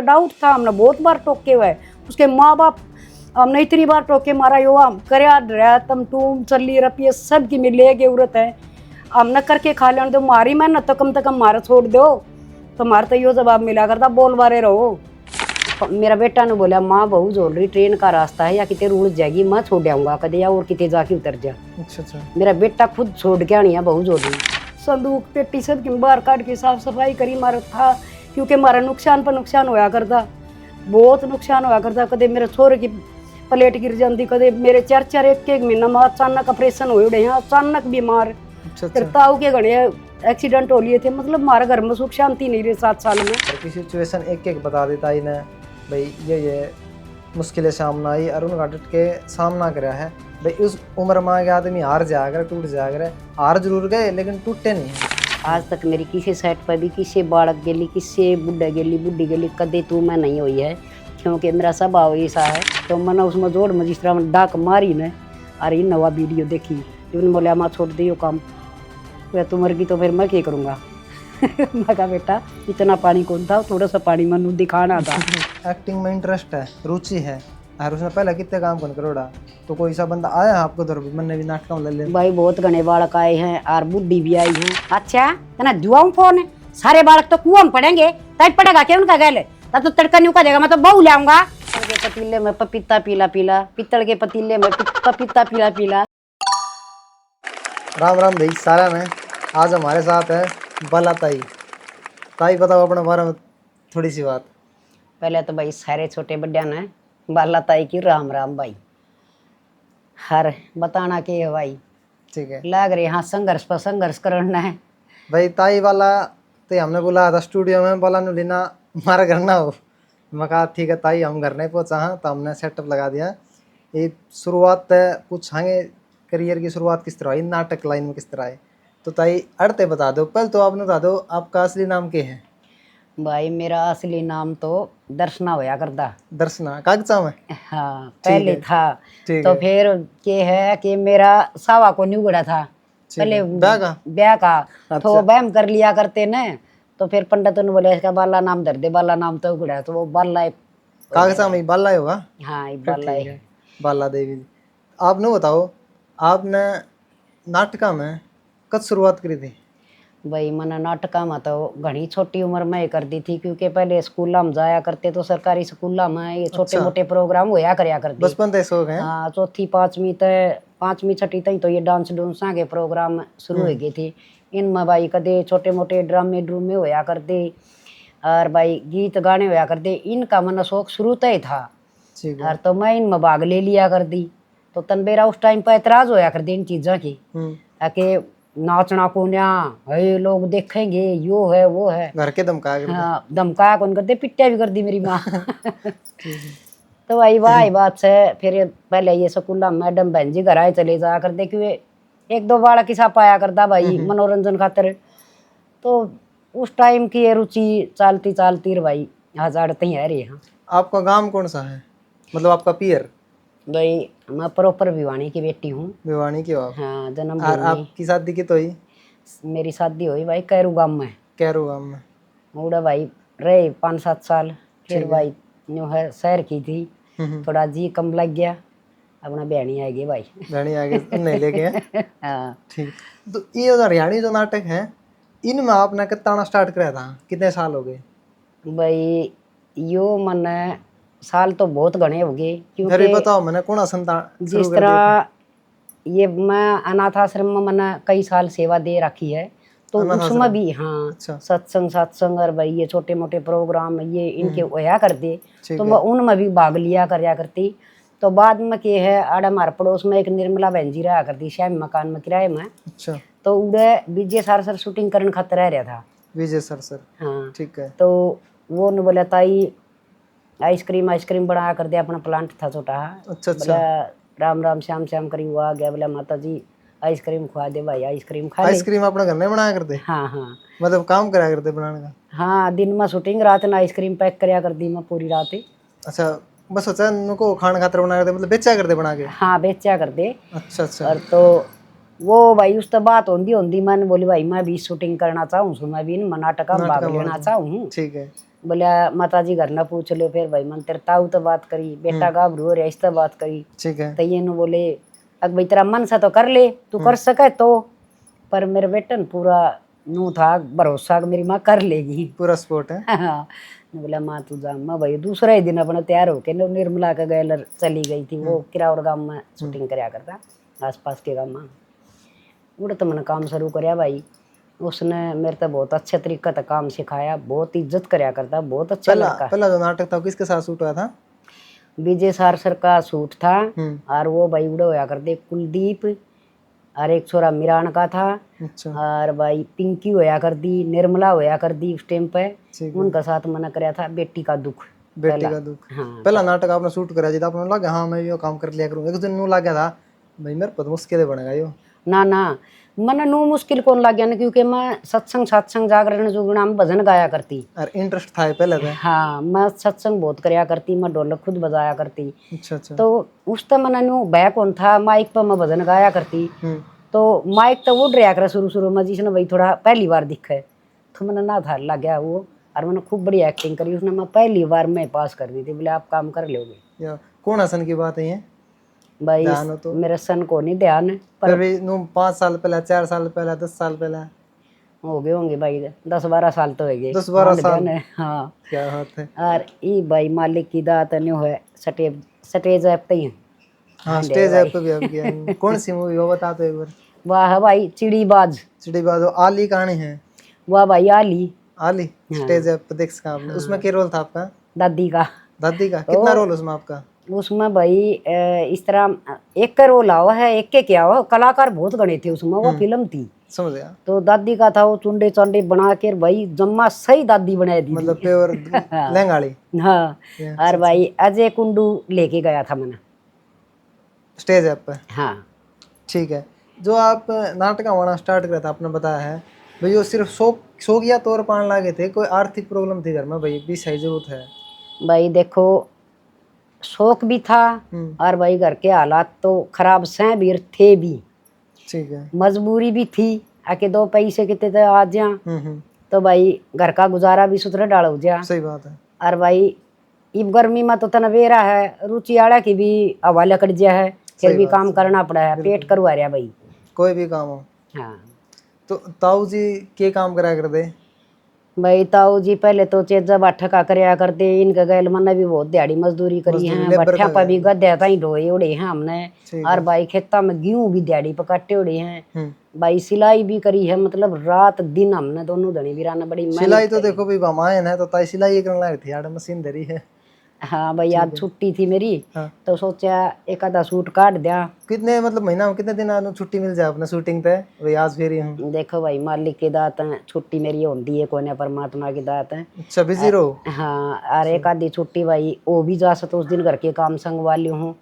Doubt था, हमने बहुत बार टोके हुए, उसके माँ बाप हमने इतनी बार टोके मारा, यो हम करया रहा तुम तुम चली रपिए सब की मिले के उरत है, हमने करके खा लेने दो, मारी मेहनत तो कम से कम मारा छोड़ दो। तो मारा तो यो जवाब मिला करता, बोल बारे रहो। मेरा बेटा ने बोला माँ बहू जोड़ रही, ट्रेन का रास्ता है या कितने रुड़ जाएगी, मैं छोड़ आऊंगा कदे या और कितने जाके उतर जा। अच्छा। मेरा बेटा खुद छोड़ के आनी है, बहू जोड़ रही। संदूक पेटी सब की बाहर काट के साफ सफाई करी मारा था, क्योंकि हमारा नुकसान पर नुकसान होया करता, बहुत नुकसान होया करता। कदे मेरे छोरे की प्लेट गिर जाती, कदे मेरे 4-4 एक महीना में अचानक ऑपरेशन हो रहे हैं, अचानक बीमार। फिर ताऊ के घड़े एक्सीडेंट हो लिए थे, मतलब हमारे घर में सुख शांति नहीं रही 7 साल में। की सिचुएशन एक एक बता देता ही ना भाई, ये मुश्किलें सामना आई और उनका डट के सामना करा है भाई। उस उम्र में आगे आदमी हार जाएगा, टूट जाएगा, हार जरूर गए लेकिन टूटे नहीं है। आज तक मेरी किसी साइड पर भी किसी बालक गेली, किसी बुढ़ा गेली, बुढ़ी गेली कदे तू मैं नहीं हुई है, क्योंकि मेरा स्वभाव ऐसा है। तो मैंने उसमें जोड़ में जिस तरह डाक मारी न, और ये नवा वीडियो देखी, उन्होंने बोला माँ छोड़ दियो काम, वह तू मर गई तो फिर मैं क्या करूँगा। मैं कहा बेटा इतना पानी कौन था, थोड़ा सा पानी मैंने दिखाना था। एक्टिंग में इंटरेस्ट है, रुचि है, और उसने पहले कितने काम कौन करोड़ा, तो कोई सा बंदा आया आपको उधर भी मैंने भी नाटक में ले ले भाई बहुत घने बालक आए हैं और बुढ़ी भी आई है। अच्छा तना जुआऊं फोन, सारे बालक तो कुआं में पड़ेंगे, तब पड़ेगा क्या उनका गैल, तब तो तड़का नहीं उका देगा, मैं तो बहू ले आऊंगा। पित्तल के पतीले में पपीता पीला पीला, पित्तल के पतीले में पपीता पीला पीला। राम राम भाई सारा में। आज हमारे साथ है बाला ताई। ताई बताओ अपने बारे में थोड़ी सी बात। पहले तो भाई सारे छोटे बड्डिया ने बाला ताई की राम राम भाई। हर बताना के है भाई, ठीक है लग रहे यहाँ संघर्ष पर संघर्ष करना है भाई। ताई वाला तो हमने बोला था स्टूडियो में, बोला नु लेना हमारा घर ना हो। मैं कहा ठीक है ताई, हम घर नहीं पहुँचा हाँ, तो हमने सेटअप लगा दिया। ये शुरुआत पूछाएंगे करियर की शुरुआत किस तरह आई, नाटक लाइन में किस तरह आई, तो ताई अड़ते बता दो। पहले तो आपने बता दो आपका असली नाम क्या है। भाई मेरा असली नाम तो दर्शना होया करता। दर्शना कागजा में? हाँ पहले था, ठीक तो है। फिर ये है कि मेरा सावा को न्यूगड़ा था पहले ब्याह का। अच्छा। तो वहम कर लिया करते न, तो फिर पंडित ने बोले इसका बाला नाम धर दे, बाला नाम तो उगड़ा, तो वो बाला कागजा में बाला ही होगा। हाँ ये बाला है। बाला देवी जी। आपने बताओ आपने नाटका में कब शुरुआत करी थी। भाई मैंने नाटका में तो घनी छोटी उम्र में कर दी थी, क्योंकि पहले स्कूल में जाया करते तो सरकारी स्कूल में ये छोटे मोटे प्रोग्राम होया करया करते। बचपन से शौक है? हाँ चौथी पांचवी छठी तक तो ये डांस डूंसा के प्रोग्राम शुरू हो गए थे। इनमें भाई कदे छोटे मोटे ड्रामे ड्रूमे होया करते, और भाई गीत गाने होया करते। इनका मन शौक शुरू से ही था, और तो मैं इनमें भाग ले लिया कर दी। तो तनबेरा उस टाइम पर एतराज होया कर दी इन चीज़ों की, कि नाचना कोन्या है, लोग देखेंगे, यो है वो है, घर के धमकाया। हाँ धमकाया कौन करते, पिट्टिया भी कर दी मेरी माँ। तो भाई वाह बात से फिर पहले ये स्कूल मैडम बहन जी घर आए चले जाया करते, क्योंकि 1-2 बालक किसा पाया करता भाई मनोरंजन खातिर। तो उस टाइम की ये रुचि चलती चलती भाई आज आड़ते ही है रे। हाँ आपका गांव कौन सा है, मतलब आपका पियर? भाई मैं प्रॉपर भिवानी की बेटी हूँ। भिवानी की हो आप? हाँ जन्म और आपकी शादी की तो ही? मेरी शादी हुई भाई कैरू गाँव में। कैरू गाँव में? मुड़ा भाई रहे 5-7 साल, फिर भाई न्यू है शहर की थी, थोड़ा जी कम लग गया, अपना बहनी आ गई भाई। बहनी आ गई उन्हें लेके। हाँ ठीक। तो ये जो हरियाणी जो नाटक है इनमें आपने कितना स्टार्ट कराया था, कितने साल हो गए? भाई यो मन साल तो बहुत घने हो गए, क्योंकि बताओ मैंने कौन संतान जिस तरह ये मैं अनाथ आश्रम में मैंने कई साल सेवा दे रखी है, तो उसमें भी हाँ सत्संग और भाई ये छोटे मोटे प्रोग्राम ये इनके होया कर दे, तो मैं उनमें भी भाग लिया करया करती। तो बाद में के है आड़ा हमारे पड़ोस में एक निर्मला बहन जी रहा करती श्याम मकान में किराए में। अच्छा। तो उड़े विजय सर शूटिंग करने खातिर रह रहा था। विजय सर हाँ ठीक है। तो वो ने बोला ताई आइसक्रीम बनाया कर दे, अपना प्लांट था छोटा। अच्छा। राम राम श्याम श्याम करी हुआ आ गया, बोला माता जी आइसक्रीम खुआ दे भाई, आइसक्रीम खा ले। आइसक्रीम अपने घर में बनाया करते? हाँ हाँ मतलब काम कराया करते बनाने का? हाँ दिन में शूटिंग, रात में आइसक्रीम पैक कराया कर दी मैं पूरी रात। अच्छा बस सोचा उनको खाना खातर बनाया करते, मतलब बेचा करते बना के? हाँ बेचा करते। अच्छा। और तो वो भाई उस तो बात होंदी मैंने बोली भाई मैं भी शूटिंग करना चाहूँ, मैं भी नाटक में भाग लेना चाहूँ। ठीक है। बोला माता जी घर ना पूछ लो। फिर भाई मन तेरे ताऊ तो बात करी, बेटा गाभरू हो रहा इस तो बात करी। ठीक है। तो ये नु बोले अब भाई तेरा मन सा तो कर ले, तू कर सके तो। पर मेरे बेटे ने पूरा नू था भरोसा कि मेरी माँ कर लेगी, पूरा सपोर्ट है। हाँ। ने बोला माँ तू जा। मैं भाई दूसरा ही दिन अपना तैयार होके निर्मला के गैलर चली गई थी। वो किरावड़ गांव में शूटिंग कराया करता, आसपास के गांव में। उड़े तो मैंने काम शुरू कराया भाई। उसने मेरे तो बहुत अच्छे तरीके से काम सिखाया, बहुत इज्जत कराया करता, बहुत अच्छा लड़का। पहला जो नाटक था किसके साथ शूट हुआ था? विजय सर का शूट था। और वो भाई उड़े होया करते कुलदीप, और एक छोरा मिरान का था। अच्छा। और भाई पिंकी होया कर दी, निर्मला होया कर दी उस टाइम पे। उनका साथ मैंने कराया था बेटी का दुख। बेटी का दुख। हाँ। पहला नाटक आपने शूट कराया जितना आपने लगा हाँ मैं ये काम कर लिया करूँ, एक दिन नू लगा था भाई मेरे पर मुश्किल बनेगा यो। ना ना मन नू मुश्किल कौन लग गया ना, क्योंकि मैं सत्संग जागरण जुगना में भजन गाया करती। और इंटरेस्ट था पहले से? हाँ, मैं सत्संग बहुत कराया करती, मैं ढोलक खुद बजाया करती। अच्छा अच्छा। तो उस तो मन नू भय कौन था, माइक पर मैं भजन गाया करती। तो माइक तो उड़ रहा कर शुरू में जिसने भाई थोड़ा पहली बार दिखा है, तो मैंने ना था लग गया वो। और मैंने खूब बड़ी एक्टिंग करी उसने, मैं पहली बार में पास कर दी थी। बोले आप काम कर लोगे। कौन आसन की बात है ये भाई? तो मेरे सन को नहीं ध्यान है, पर भी 5 साल पहले, 4 साल पहले, 10 साल पहले हो गए होंगे भाई, 10-12 साल तो हो गए। 10-12 साल। हाँ। क्या बात है। और ई भाई मालिक की दात नहीं है, स्टेज ऐप पे ही। हाँ स्टेज ऐप पे भी आप किया। कौन सी मूवी वो बता दो एक बार। वाह भाई चिड़ीबाज। चिड़ीबाज आली कहानी है। वाह भाई आली। आली स्टेज ऐप पे देख सका आपने। उसमें क्या रोल था आपका? दादी का। दादी का कितना रोल उसमें आपका? उसमें भाई इस तरह एक का रोल आओ है, एक के क्या हो, कलाकार बहुत गणे थे उसमें। वो फिल्म थी, समझ गया। तो दादी का था वो चुंडे चांडे बना के भाई जम्मा सही दादी बना दी, मतलब प्योर लहंगाड़ी। हाँ। और भाई अजय कुंडू लेके गया था मैंने स्टेज ऐप पे। हाँ। ठीक है। जो आप नाटक होना स्टार्ट करा था आपने बताया है भाई वो सिर्फ शौकिया तौर पर लागे थे, कोई आर्थिक प्रॉब्लम थी घर में भाई भी सही जरूरत है? भाई देखो शौक भी था और भाई घर के हालात तो खराब से भी थे भी। ठीक है। मजबूरी भी थी आके 2 पैसे कितने थे आ जा, तो भाई घर का गुजारा भी सुथरा डाल हो जा। सही बात है। और भाई इब गर्मी में तो तनवेरा है, रुचि आड़ा की भी हवा लकड़ जा है, फिर भी काम करना पड़ा है, पेट करवा रहा भाई कोई भी काम हो। हाँ। तो ताऊ जी के काम करा करते? भाई ताऊ जी पहले तो चेजा बाठा का करया करते, इनके गैल मैंने भी बहुत दिहाड़ी मजदूरी करी है, भट्ठा पर भी गद्या ताई ढोए उड़े हैं हमने। और भाई खेता में गेहूं भी दिहाड़ी पर काटे उड़े हैं। भाई सिलाई भी करी है, मतलब रात दिन हमने दोनों धनी वीराना बड़ी सिलाई तो देखो भी बमायन है, तो ताई सिलाई करने लगी थी यार, मशीन धरी है। हाँ भाई आज छुट्टी थी मेरी। हाँ। तो सोचा एक आधा सूट काट दिया। कितने मतलब महीना में कितने दिन छुट्टी मिल जाए अपने शूटिंग पे? भाई आज फिर हूँ। देखो भाई मालिक की दात है, छुट्टी मेरी होती है कोने परमात्मा की दात है। अच्छा बिजी रहो। हाँ। और एक आधी छुट्टी भाई वो भी जा सकते उस दिन घर के काम संग वाली हूँ,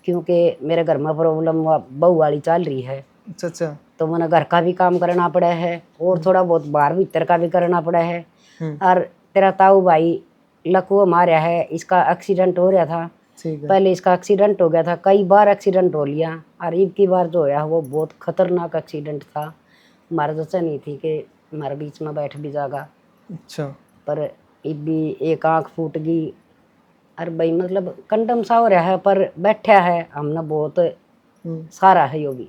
क्योंकि मेरे घर में प्रॉब्लम बहू वाली चल रही है। अच्छा अच्छा। तो मैंने घर का भी काम करना पड़ा है और थोड़ा बहुत बाहर भीतर का भी करना पड़ा है। और तेरा ताऊ भाई लकवा मारा है, इसका एक्सीडेंट हो रहा था। पहले इसका एक्सीडेंट हो गया था, कई बार एक्सीडेंट हो लिया, और एक की बार जो है वो बहुत खतरनाक एक्सीडेंट था। हमारा जचा नहीं थी कि हमारे बीच में बैठ भी जाएगा। अच्छा। पर इब भी एक आँख फूट गई और भाई मतलब कंडम सा हो रहा है, पर बैठा है हमने बहुत सारा है यो भी।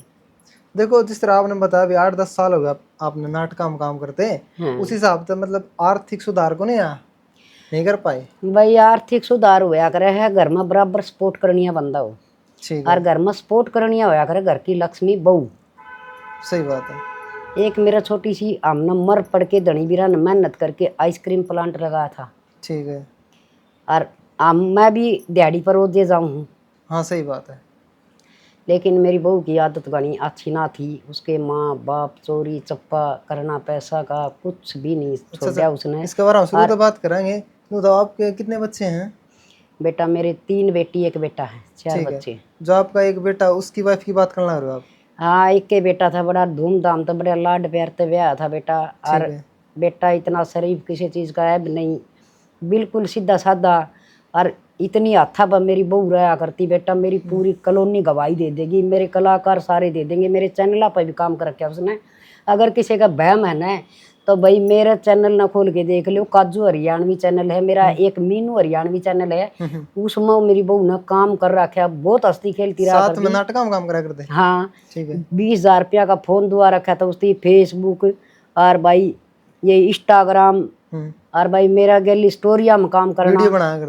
देखो जिस तरह आपने बताया भी 8-10 साल हो गया आपने नाटक में काम करते हैं। उस हिसाब से मतलब आर्थिक सुधार को नहीं कर पाए? भाई आर्थिक सुधार होया करे है, घर में बराबर सपोर्ट करनी है बंदा हो। और घर में सपोर्ट करनी होया करे घर की लक्ष्मी बहू। सही बात है। एक मेरा छोटी सी हमने मर पड़ के धनी बीरा ने मेहनत करके आइसक्रीम प्लांट लगाया था। ठीक है। और मैं भी दिहाड़ी पर रोजे जाऊँ। हाँ सही बात है। लेकिन मेरी बहू की आदत घनी अच्छी ना थी, उसके माँ बाप चोरी चप्पा करना, पैसा का कुछ भी नहीं छोड़ा उसने। इसके बारे में शुरू तो बात करेंगे। तो आपके कितने बच्चे हैं? बेटा मेरे 3 बेटी 1 बेटा है, 4 बच्चे। जो आपका एक बेटा उसकी वाइफ की बात करना रहे हो आप? हाँ एक के बेटा था, बड़ा धूमधाम तो बड़ा लाड प्यार से ब्याह था बेटा। और बेटा इतना शरीफ किसी चीज का है नहीं, बिल्कुल सीधा साधा। और इतनी हाथा पर मेरी बहू रहा करती, बेटा मेरी पूरी कॉलोनी गवाही दे देगी, मेरे कलाकार सारे दे देंगे, मेरे चैनल पर भी काम कर रखा उसने। अगर किसी का बहम है ना तो भाई मेरा चैनल ना खोल के देख लो, काजू हरियाणवी चैनल है मेरा, एक मीनू हरियाणवी चैनल है, उसमें मेरी बहू ने काम कर रखा है, बहुत हंसती खेलती रहा साथ में नाटक में काम करा करते। हाँ, ठीक है। 20,000 रुपया का फोन दुआ रखा था उसकी, फेसबुक और भाई ये इंस्टाग्राम और भाई मेरा गैली स्टोरिया में काम करना,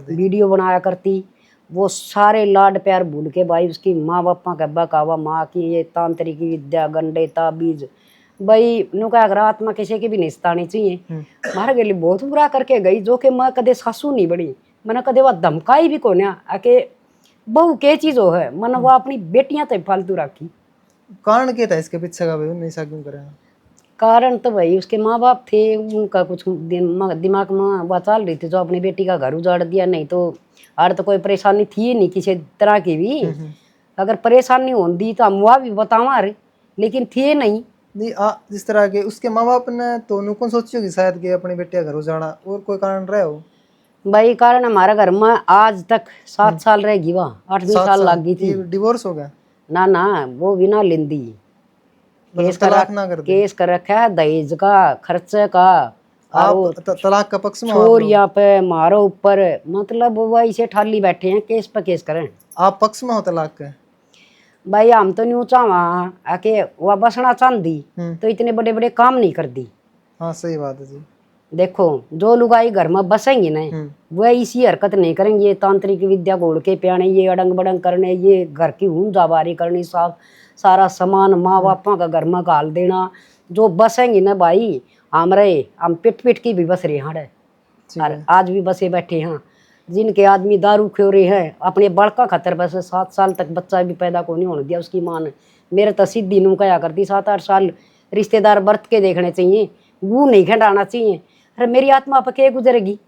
वीडियो बनाया करती। वो सारे लाड प्यार भूल के भाई उसकी माँ बापा का बकावा, माँ की ये तांत्रिक विद्या, गंडे ताबीज, भाई नु क्या अगर आत्मा किसी की भी नहीं सतानी चाहिए। मारे गली बहुत बुरा करके गई, जो कि मैं कदे सासू नहीं बड़ी, मैंने कदे वह धमकाई भी कोने आके बहू के चीज हो है, मैंने वो अपनी बेटियां तो फालतू रखी। कारण क्या था इसके पीछे का भाई, उन्हें ऐसा क्यों करा? कारण तो भाई उसके माँ बाप थे, उनका कुछ दिमाग में वो चल रही थी जो अपनी बेटी का घर उजाड़ दिया, नहीं तो और तो कोई परेशानी थी नहीं किसी तरह की भी। अगर परेशानी होती तो हम वह भी बतावा, लेकिन थे नहीं। जिस तरह के उसके माँ बाप ने तो नुकन सोची होगी शायद कि अपनी बेटी का घर उजाड़ा, और कोई कारण रहे हो? भाई कारण हमारा घर में आज तक 7 साल रहेगी, वह 8वीं साल लग गई थी। डिवोर्स हो गया? ना वो बिना लिंदी केस कर रखा है, दहेज का, खर्चे का, आप तलाक का पक्ष में? छोरिया पे मारो ऊपर, मतलब वो इसे ठाली बैठे हैं, केस पे केस करें। आप पक्ष में हो तलाक के? भाई हम तो नहीं चाहवा आके वह बसना चाहती तो इतने बड़े बड़े काम नहीं कर दी। हाँ सही बात है जी। देखो जो लुगाई घर में बसेंगी ना वह इसी हरकत नहीं करेंगे, ये तांत्रिक विद्या घोड़ के पियाने, ये अड़ंग बड़ंग करने, ये घर की हूं जाबारी करनी, सारा सामान माँ बापा का घर में घाल देना। जो बसेंगी ना भाई हम पिट पिट की भी बस रहे हैं, आज भी बसे बैठे हैं। जिनके आदमी दारू खोरे हैं अपने बड़का खतर बस 7 साल तक बच्चा भी पैदा को नहीं होने दिया उसकी माँ ने। मेरे तो सीधी नू कहा करती 7-8 साल रिश्तेदार बरत के देखने चाहिए, वो नहीं खंडाना चाहिए। अरे मेरी आत्मा पर क्या गुजरेगी,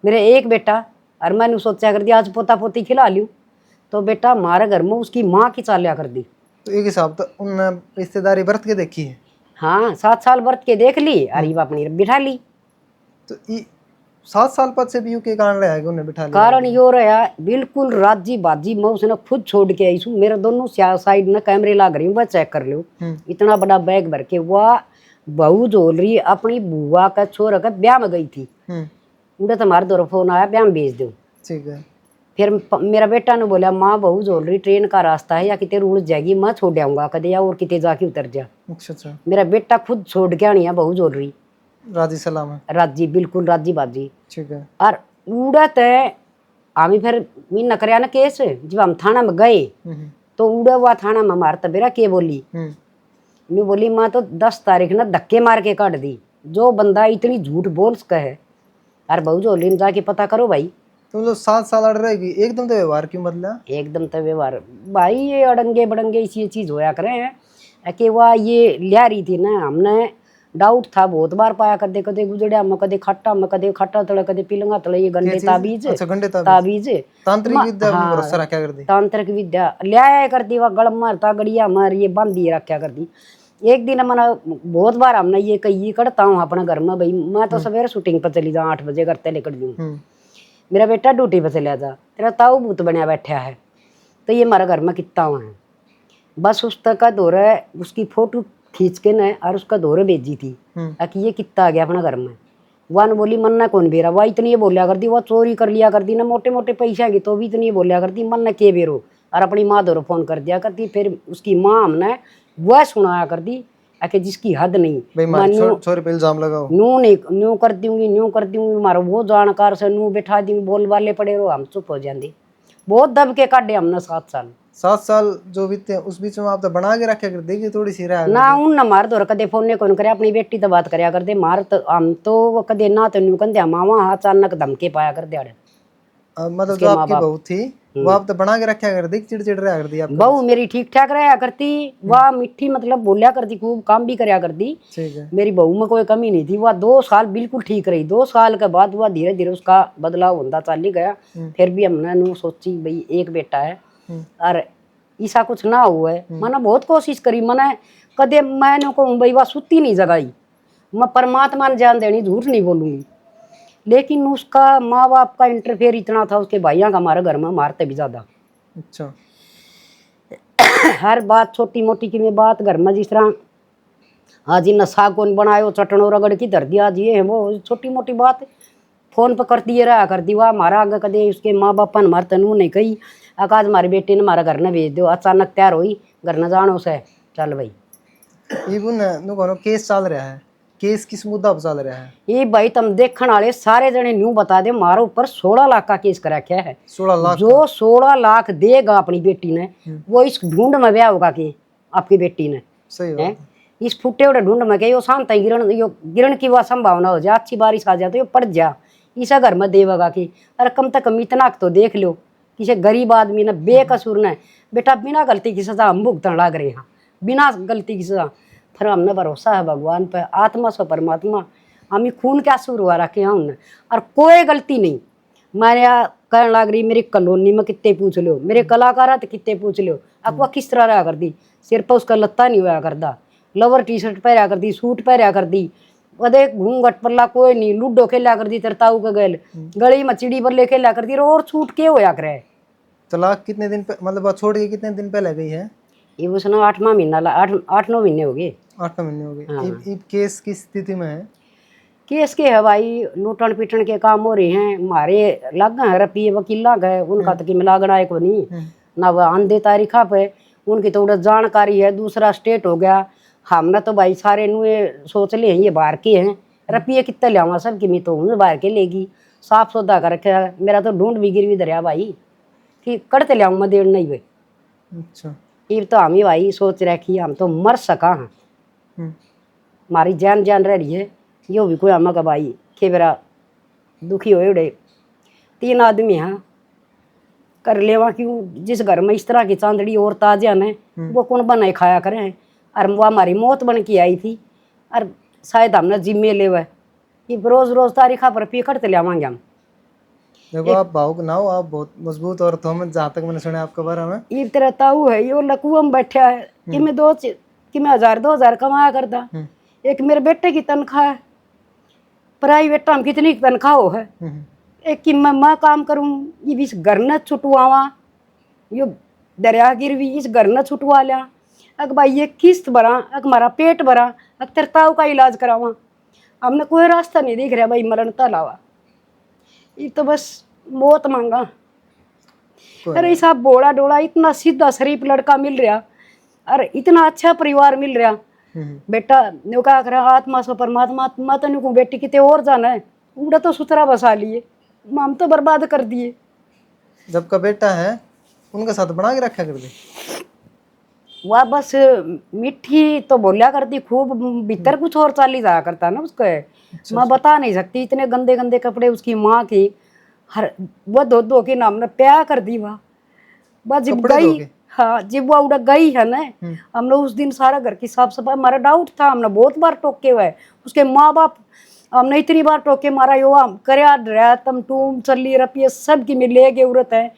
मेरे एक बेटा और मैंने सोचा कर दिया आज पोता पोती खिला लूँ, तो बेटा हमारे घर में उसकी माँ की चालिया कर दी। तो एक हिसाब तो उन रिश्तेदारी बरत के देखी है? हाँ 7 साल बरत के देख ली, अरे अपनी बिठा ली। तो 7 साल बाद से भी यू के कारण रहेगा उन्हें बिठा लिया? कारण यो रहा बिल्कुल राजी बाजी, मैं उसने खुद छोड़ के आई हूँ, मेरे दोनों साइड में कैमरे लग रही, वह चेक कर लो। इतना बड़ा बैग भर के वह बहू झोल रही अपनी बुआ का छोरा का ब्याह में गई थी, उन्हें तुम्हारे दौर फोन आया ब्याह में भेज दो। ठीक है। फिर मेरा बेटा ने बोला माँ बहू झोल रही ट्रेन का रास्ता है या कितने उड़ जाएगी, मैं छोड़ आऊंगा कदे या और कितने जाके उतर जा। अच्छा। मेरा मेरा बेटा खुद छोड़ के आनी है, बहू झोल रही राजी सलाम है, राजी बिल्कुल राजी बाजी। ठीक है। और उड़त है हमें फिर मीन न करया ना केस, जब हम थाना में गए तो उड़ा हुआ थाना में हमारा तबेरा के बोली, मैं बोली माँ तो 10 तारीख ना धक्के मार के काट दी, जो बंदा इतनी झूठ बोल सका है। अरे बहू झोली जाके पता करो भाई। तुम लोग 7 साल अड़ रहेगी, एकदम तो व्यवहार क्यों बदला? एकदम तो व्यवहार भाई ये अड़ंगे बड़ंगे इसी चीज होया करे हैं कि वह ये लिया रही थी ना, हमने डाउट था बहुत बार पाया, कदे कदे गुजड़िया में, कदे खट्टा तले, कदे पिलंगा तले, ये गंडे ताबीज। अच्छा, गंडे ताबीज तांत्रिक विद्या में भरोसा रखा कर दी। तांत्रिक विद्या लिया कर दी, वह गड़ मारता गड़िया मार ये बांधी रखा कर दी। एक दिन मैंने बहुत बार हमने ये कही करता हूँ अपने घर में, भाई मैं तो सवेरे शूटिंग पर चली जाऊँ 8 बजे घर से लेकर दूँ, मेरा बेटा ड्यूटी पर चला जा, तेरा ताऊ भूत बनया बैठा है, तो ये हमारे घर में कितना हुआ है। बस उस तक का दौरा उसकी फोटो खींच के न और उसका दौरे भेजी थी कि ये कितना आ गया अपना घर में। वन बोली मन ना कौन बेरा, वह इतनी ये बोलिया करती, वह चोरी कर लिया करती ना मोटे मोटे पैसे आगे तो भी इतनी ये बोलिया करती मन न के बेरो, और अपनी माँ दौरे फोन कर दिया करती। फिर उसकी माँ हमने वह सुनाया करती कि जिसकी हद नहीं, छोरे पे इल्जाम लगाओ, न्यू कर दूंगी मारो वो जानकार से नू बैठा दूंगी, बोल वाले पड़े रहो, हम चुप हो जाते। बहुत दब के काटे हमने 7 साल जो बीते उस बीच में आप तो बना के रखे कर देगी थोड़ी सी रहा ना उन मार दो कदे फोन ने कौन करे, अपनी बेटी तो बात करया कर दे, मार तो हम तो कदे ना तो न्यू कंदे मामा अचानक धमके पाया कर दे। मतलब जो आपकी बहू थी वो आप तो बना के रखा कर दी, चिड़चिड़ रहा कर दी आप? बहू मेरी ठीक ठाक रहा करती, वह मिठी मतलब बोलिया करती, खूब काम भी करया करती। मेरी बहू में कोई कमी नहीं थी, वह 2 साल बिल्कुल ठीक रही। 2 साल के बाद वह धीरे धीरे उसका बदलाव होता चल गया। फिर भी हमने नू सोची भाई एक बेटा है और ऐसा कुछ ना हुआ है। मैंने बहुत कोशिश करी, मैंने कदे मैंने कहूँ भाई वह सुती नहीं जगाई, मैं परमात्मा ने जान देनी, झूठ नहीं बोलूंगी। लेकिन उसका माँ बाप का इंटरफेयर इतना था, उसके भाइयों का हमारे घर में मारते भी ज्यादा। अच्छा। हर बात छोटी मोटी की में बात घर में जिस तरह आज इन साग कौन बनायो चटनो रगड़ की धर दिया, आज ये है वो, छोटी मोटी बात फोन पर कर दिए रहा कर दी। वाह हमारा आगे कदे उसके माँ बापा ने हमारे तनु नहीं कही, आज हमारी बेटी ने हमारा घर न भेज दो, अचानक तैयार हुई घर न जानो से चल भाई। इवन केस चल रहा है, केस किस मुद्दा पर चल रहा है? ये भाई तुम देखने वाले सारे जने न्यू बता दे, हमारे ऊपर 16 लाख का केस करा क्या है। 16 लाख जो 16 लाख देगा अपनी बेटी ने, वो इस ढूंढ में ब्याह होगा कि आपकी बेटी ने। सही बात है। इस फुटे उड़े ढूंढ में के यो शांत है, गिरण की वह संभावना हो जाए, अच्छी बारिश आ जाए तो ये पड़ जा, इसा घर में देवगा कि अरे कम से कम इतना तो देख लो, किसी गरीब आदमी ने बेकसूर ने बेटा बिना गलती की सजा हम भुगतन लाग रहे हैं, बिना गलती की सजा। फिर हमने भरोसा है भगवान पे, आत्मा से परमात्मा, हमें खून क्या आंसू हुआ रखे हैं हमने, और कोई गलती नहीं। मारे कहने लग रही मेरी कॉलोनी में कितने पूछ लो, मेरे कलाकार तो कितने पूछ लो, अकवा किस तरह रहा कर दी, सिर पर उसका लत्ता नहीं हुआ करता, लवर टी शर्ट पहरा कर दी, सूट पहरा कर दी, अदे घूंघट पल्ला कोई नहीं, लूडो खेला कर दी तरताऊ के गल, गली में चिड़ी पर ले खेला कर दी, और छूट के होया करे। तलाक कितने दिन मतलब छोड़ के कितने दिन पहले गई है? ये उसने 8वां महीना 8-9 महीने हो गए। 8 महीने हो गए। केस किस स्थिति में है? केस के है भाई, लूटन पीटन के काम हो रहे हैं, हमारे लग हैं रपी वकीला गए, उनका तो कि मिलागना को नहीं ना, वह आंधे तारीखा पे उनकी तो जानकारी है, दूसरा स्टेट हो गया। हमने तो भाई सारे नुए सोच ले ये बाहर के हैं, रपिए कितने लियावा सब की मैं तो हूँ बाहर के लेगी, साफ सौदा कर रखे, मेरा तो ढूंढ भी गिरवी धरिया भाई कि करते लियाऊँ मैं देर नहीं हुए। अच्छा, ये तो हम ही भाई सोच रखी हम तो मर सका हैं, हमारी जान जान रही है, यो भी कोई हम का भाई के मेरा दुखी हो उड़े 3 आदमी हैं कर लेवा, क्यों जिस घर में इस तरह की चांदड़ी और ताजा ने वो कौन बनाए खाया करें, और वो हमारी मौत बन के आई थी, और शायद हमने जिम्मे ले हुए कि रोज रोज तारीखा पर पी करते लियावांगे हम। देखो आप भावुक ना हो, आप बहुत मजबूत औरत हो, मैं जहाँ तक मैंने सुना आपके बारे में। ये तेरा ताऊ है यो लकुआ में बैठा है कि मैं 1000-2000 कमाया करता, एक मेरे बेटे की तनख्वाह है, प्राइवेट में कितनी तनख्वाह हो है, एक कि मैं काम करूँ, ये भी इस घर न छुटवावा, यो दरिया गिरवी इस घर न छुटवा लिया, अग भाई ये किस्त भरा, अग हमारा पेट भरा, अग तेरे ताऊ का इलाज करावा, हमने कोई रास्ता नहीं दिख रहा भाई मरण का अलावा, ये तो बस मौत मांगा। अरे साहब बोला डोला इतना सीधा शरीफ लड़का मिल रहा, अरे इतना अच्छा परिवार मिल रहा, बेटा न्यू क्या कर आत्मा से परमात्मा, मैं तो न्यू बेटी कितने और जाना है, उड़ा तो सुथरा बसा लिए, हम तो बर्बाद कर दिए। जब का बेटा है उनके साथ बना के रखा कर दे, वह बस मिठी तो बोलिया करती खूब, भीतर कुछ और चाली जाया करता ना उसको, मैं बता नहीं सकती, इतने गंदे गंदे कपड़े उसकी माँ की, हर वो धो के नाम ने प्यार कर दी वह जब गई, हाँ जब वह उड़ा गई है ना, हमने उस दिन सारा घर की साफ सफाई, हमारा डाउट था, हमने बहुत बार टोके हुए उसके माँ बाप, हमने इतनी बार टोके मारा यो हम करया डरा तम टूम चली रपिए सब की मिले के उरत है,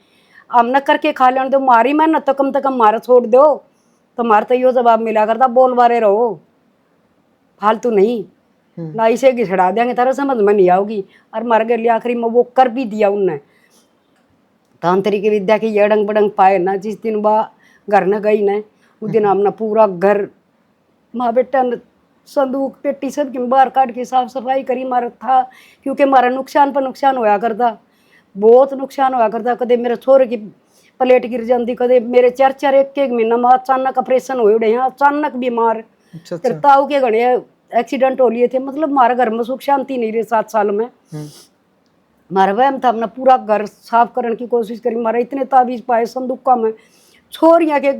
हमने करके खा लेने दो, मारी मेहनत तो कम से कम मारा छोड़ दो, तो मार तो यो जवाब मिला करता बोल बारे रहो फालतू नहीं, ना इसे घिसड़ा देंगे तरह समझ में नहीं आओगी, और मर गए आखिरी में वो कर भी दिया उनने। तांत्रिक विद्या की ये अड़ंग बड़ंग पाए ना, जिस दिन वह घर न गई ना उस दिन हमने पूरा घर माँ बेटा संदूक पेटी सब की बाहर काट के साफ सफाई करी मारा था, क्योंकि हमारा नुकसान पर नुकसान होया करता, बहुत नुकसान होया करता, कदे मेरे छोरे की प्लेट गिर जाती, कदे मेरे 4-4 एक महीना में अचानक ऑपरेशन हो उड़े हैं, अचानक बीमार, ताऊ के घने एक्सीडेंट हो लिए थे, मतलब हमारे घर में सुख शांति नहीं रही 7 साल में। हमारा वहम था, हमने पूरा घर साफ करने की कोशिश करी, हमारा इतने ताबीज पाए संदूका में, छोरिया के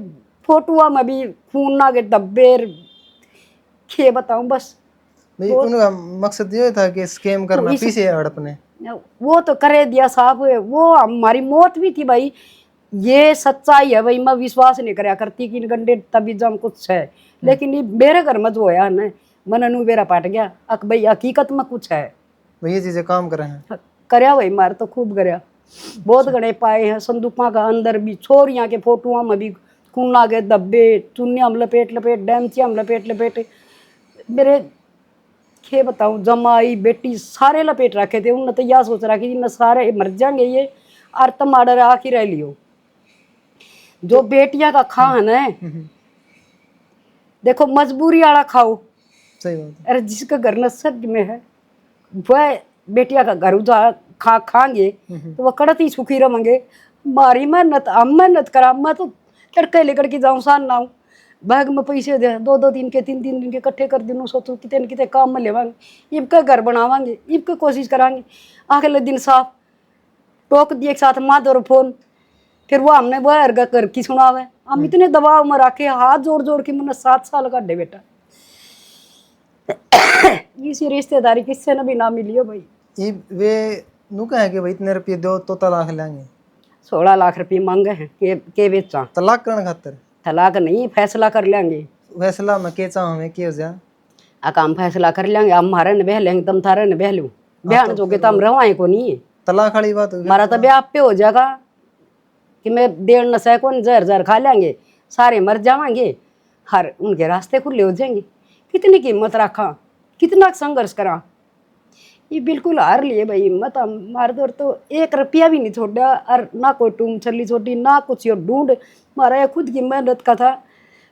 फोटुआ में भी खून ना के धब्बे, खे बताऊं बस। उनका मकसद ये था कि स्कैम करना, पीछे हड़प ने वो तो करे दिया साहब, वो हमारी मौत भी थी भाई, ये सच्चाई है भाई, मैं विश्वास नहीं कराया करती कि गंडे तभी जम कुछ है, लेकिन ये मेरे घर में जो होया ना मन अनु बेरा पाट गया, अक भाई हकीकत में कुछ है, ये चीजें काम करे हैं, करया भाई मार तो खूब करया, बहुत गणे पाए हैं संदूकों का अंदर भी, छोरियां के फोटुआ में भी खूना के धब्बे, चुनिया में लपेट डैमचिया में लपेट मेरे खे बताऊं जमाई बेटी सारे लपेट रखे थे, उन्होंने तो यह सोच रखी मैं सारे मर जाएंगे ये, और तुम आडर आके रह लियो, जो बेटियां का खा है ना देखो मजबूरी वाला खाओ, सही बात है। अरे जिसका घर नशे में है वह बेटिया का घर उजाड़ खाएंगे तो वह कड़ती सुखी रहेंगे। मारी मेहनत हम मेहनत करा, मैं तो तड़के लेकर के जाऊँ सान लाऊं, बैग में पैसे दे 2-2 दिन के 3-3 दिन के इकट्ठे कर दूँ, सोचूं कितने कितने काम में लेवांगे, इबका घर बनावांगे, इबका कोशिश करांगे। अगले दिन साफ टोक दिए एक साथ माँ दो फोन, फिर वो हमने वो अर्गा कर की सुनावे। हम इतने दबाव में रखे हाथ जोड़ जोड़ के मैंने 7 साल का डे बेटा इसी रिश्तेदारी किससे न भी ना मिली हो भाई। ये वे नु कहे कि भाई इतने रुपये दो तो तलाक लेंगे। 16 लाख रुपये मांगे हैं के बेचा तलाक करने खातिर? तलाक नहीं, फैसला कर लेंगे। फैसला मैं के चाहूँ मैं के हो जा काम फैसला कर लेंगे, हम हमारे ने बह लेंगे, तुम थारे ने बह लू बहन जो के तुम रवाए को नहीं है। तलाक वाली बात होगी। हमारा तो ब्याह पे हो जाएगा कि मैं डेढ़ नशे को जहर जहर खा लेंगे, सारे मर जाएंगे, हर उनके रास्ते खुले हो जाएंगे। कितनी कीमत रखा, कितना संघर्ष करा, ये बिल्कुल हार लिए भाई। मत मार दौर तो 1 रुपया भी नहीं छोड़ा, और ना कोई टूम छली छोटी ना कुछ यो ढूंढ। हमारा खुद की मेहनत का था,